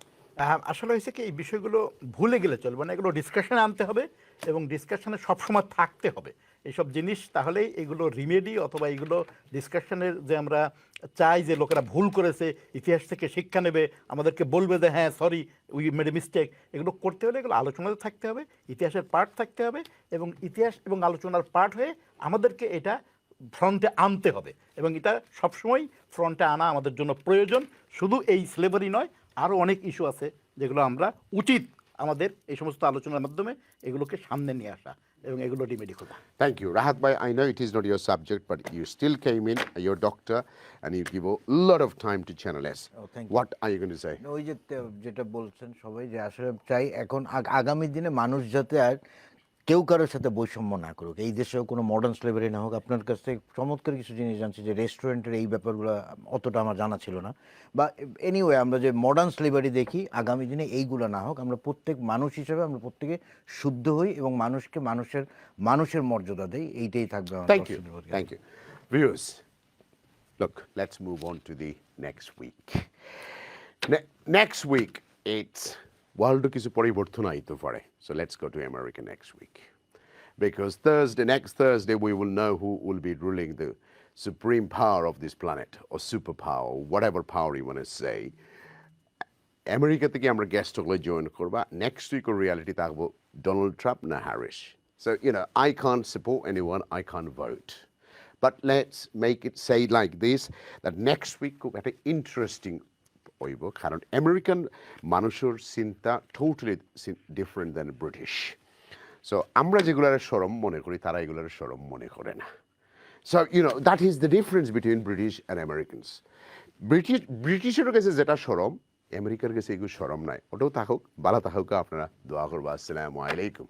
আসলে হয়েছে কি এই বিষয়গুলো ভুলে গেলে চলবে না এগুলো ডিসকাশনে আনতে হবে এবং ডিসকাশনে সবসময় থাকতে হবে এইসব জিনিস তাহলেই এগুলো রিমেডি অথবা এগুলো ডিসকাশনের যে আমরা চাই যে লোকেরা ভুল করেছে ইতিহাস থেকে শিক্ষা নেবে আমাদেরকে বলবে যে হ্যাঁ sorry we made a mistake এগুলো করতে হলে এগুলো আলোচনাতে থাকতে হবে ইতিহাসের পার্ট থাকতে হবে এবং ইতিহাস এবং আলোচনার পার্ট হয়ে আমাদেরকে এটা ফ্রন্টে আনতে হবে এবং এটা সবসময় ফ্রন্টে আনা আমাদের জন্য প্রয়োজন শুধু এই স্লেভারি নয় আরও অনেক ইস্যু আছে যেগুলো আমরা উচিত আমাদের এই সমস্ত আলোচনার মাধ্যমে এগুলোকে সামনে নিয়ে আসা এবং এগুলো রিমেডি করা Thank you. Rahat bhai, I know it is not your subject, but you still came in, you're a doctor, and you give a lot of time to Channel S. Oh, thank you. What are you going to say? ওই যে যেটা বলছেন সবাই যে আসলে চাই এখন আগামী দিনে মানুষ যাতে আর কেউ কারোর সাথে বৈষম্য না করুক এই দেশেও কোনো মডার্ন স্লেভারি না হোক আপনার কাছ থেকে চমৎকার কিছু জিনিস জানছি যে রেস্টুরেন্টের এই ব্যাপারগুলো অতটা আমার জানা ছিল না বা এনিওয়ে আমরা যে মডার্ন স্লেভারি দেখি আগামী দিনে এইগুলো না হোক আমরা প্রত্যেক মানুষ হিসেবে আমরা প্রত্যেকে শুদ্ধ হই এবং মানুষকে মানুষের মর্যাদা দেই এইটাই থাকবে আমার Thank you. Thank you. Viewers, look, let's move on to the next week. Next week, it's world কিছু পরিবর্তন আইতে পারে. So let's go to America next week. Because next Thursday, we will know who will be ruling the supreme power of this planet, or superpower, or whatever power you want to say. America থেকে আমরা guest হলে join করবা next উইকের reality থাকবো Donald Trump না Harris so I can't support anyone, I can't vote. But let's make it say like this, that next week খুব একটা interesting হইব কারণ আমেরিকান মানুষের চিন্তা totally different than British so আমরা যেগুলোর শরম মনে করি তারা এগুলোর শরম মনে করে না so that is the difference between British and Americans ব্রিটিশের কাছে যেটা শরম আমেরিকার কাছে এগুলো শরম নাই ওটাও থাকুক ভালো থাকুক আপনারা দোয়া করবো আসসালামু আলাইকুম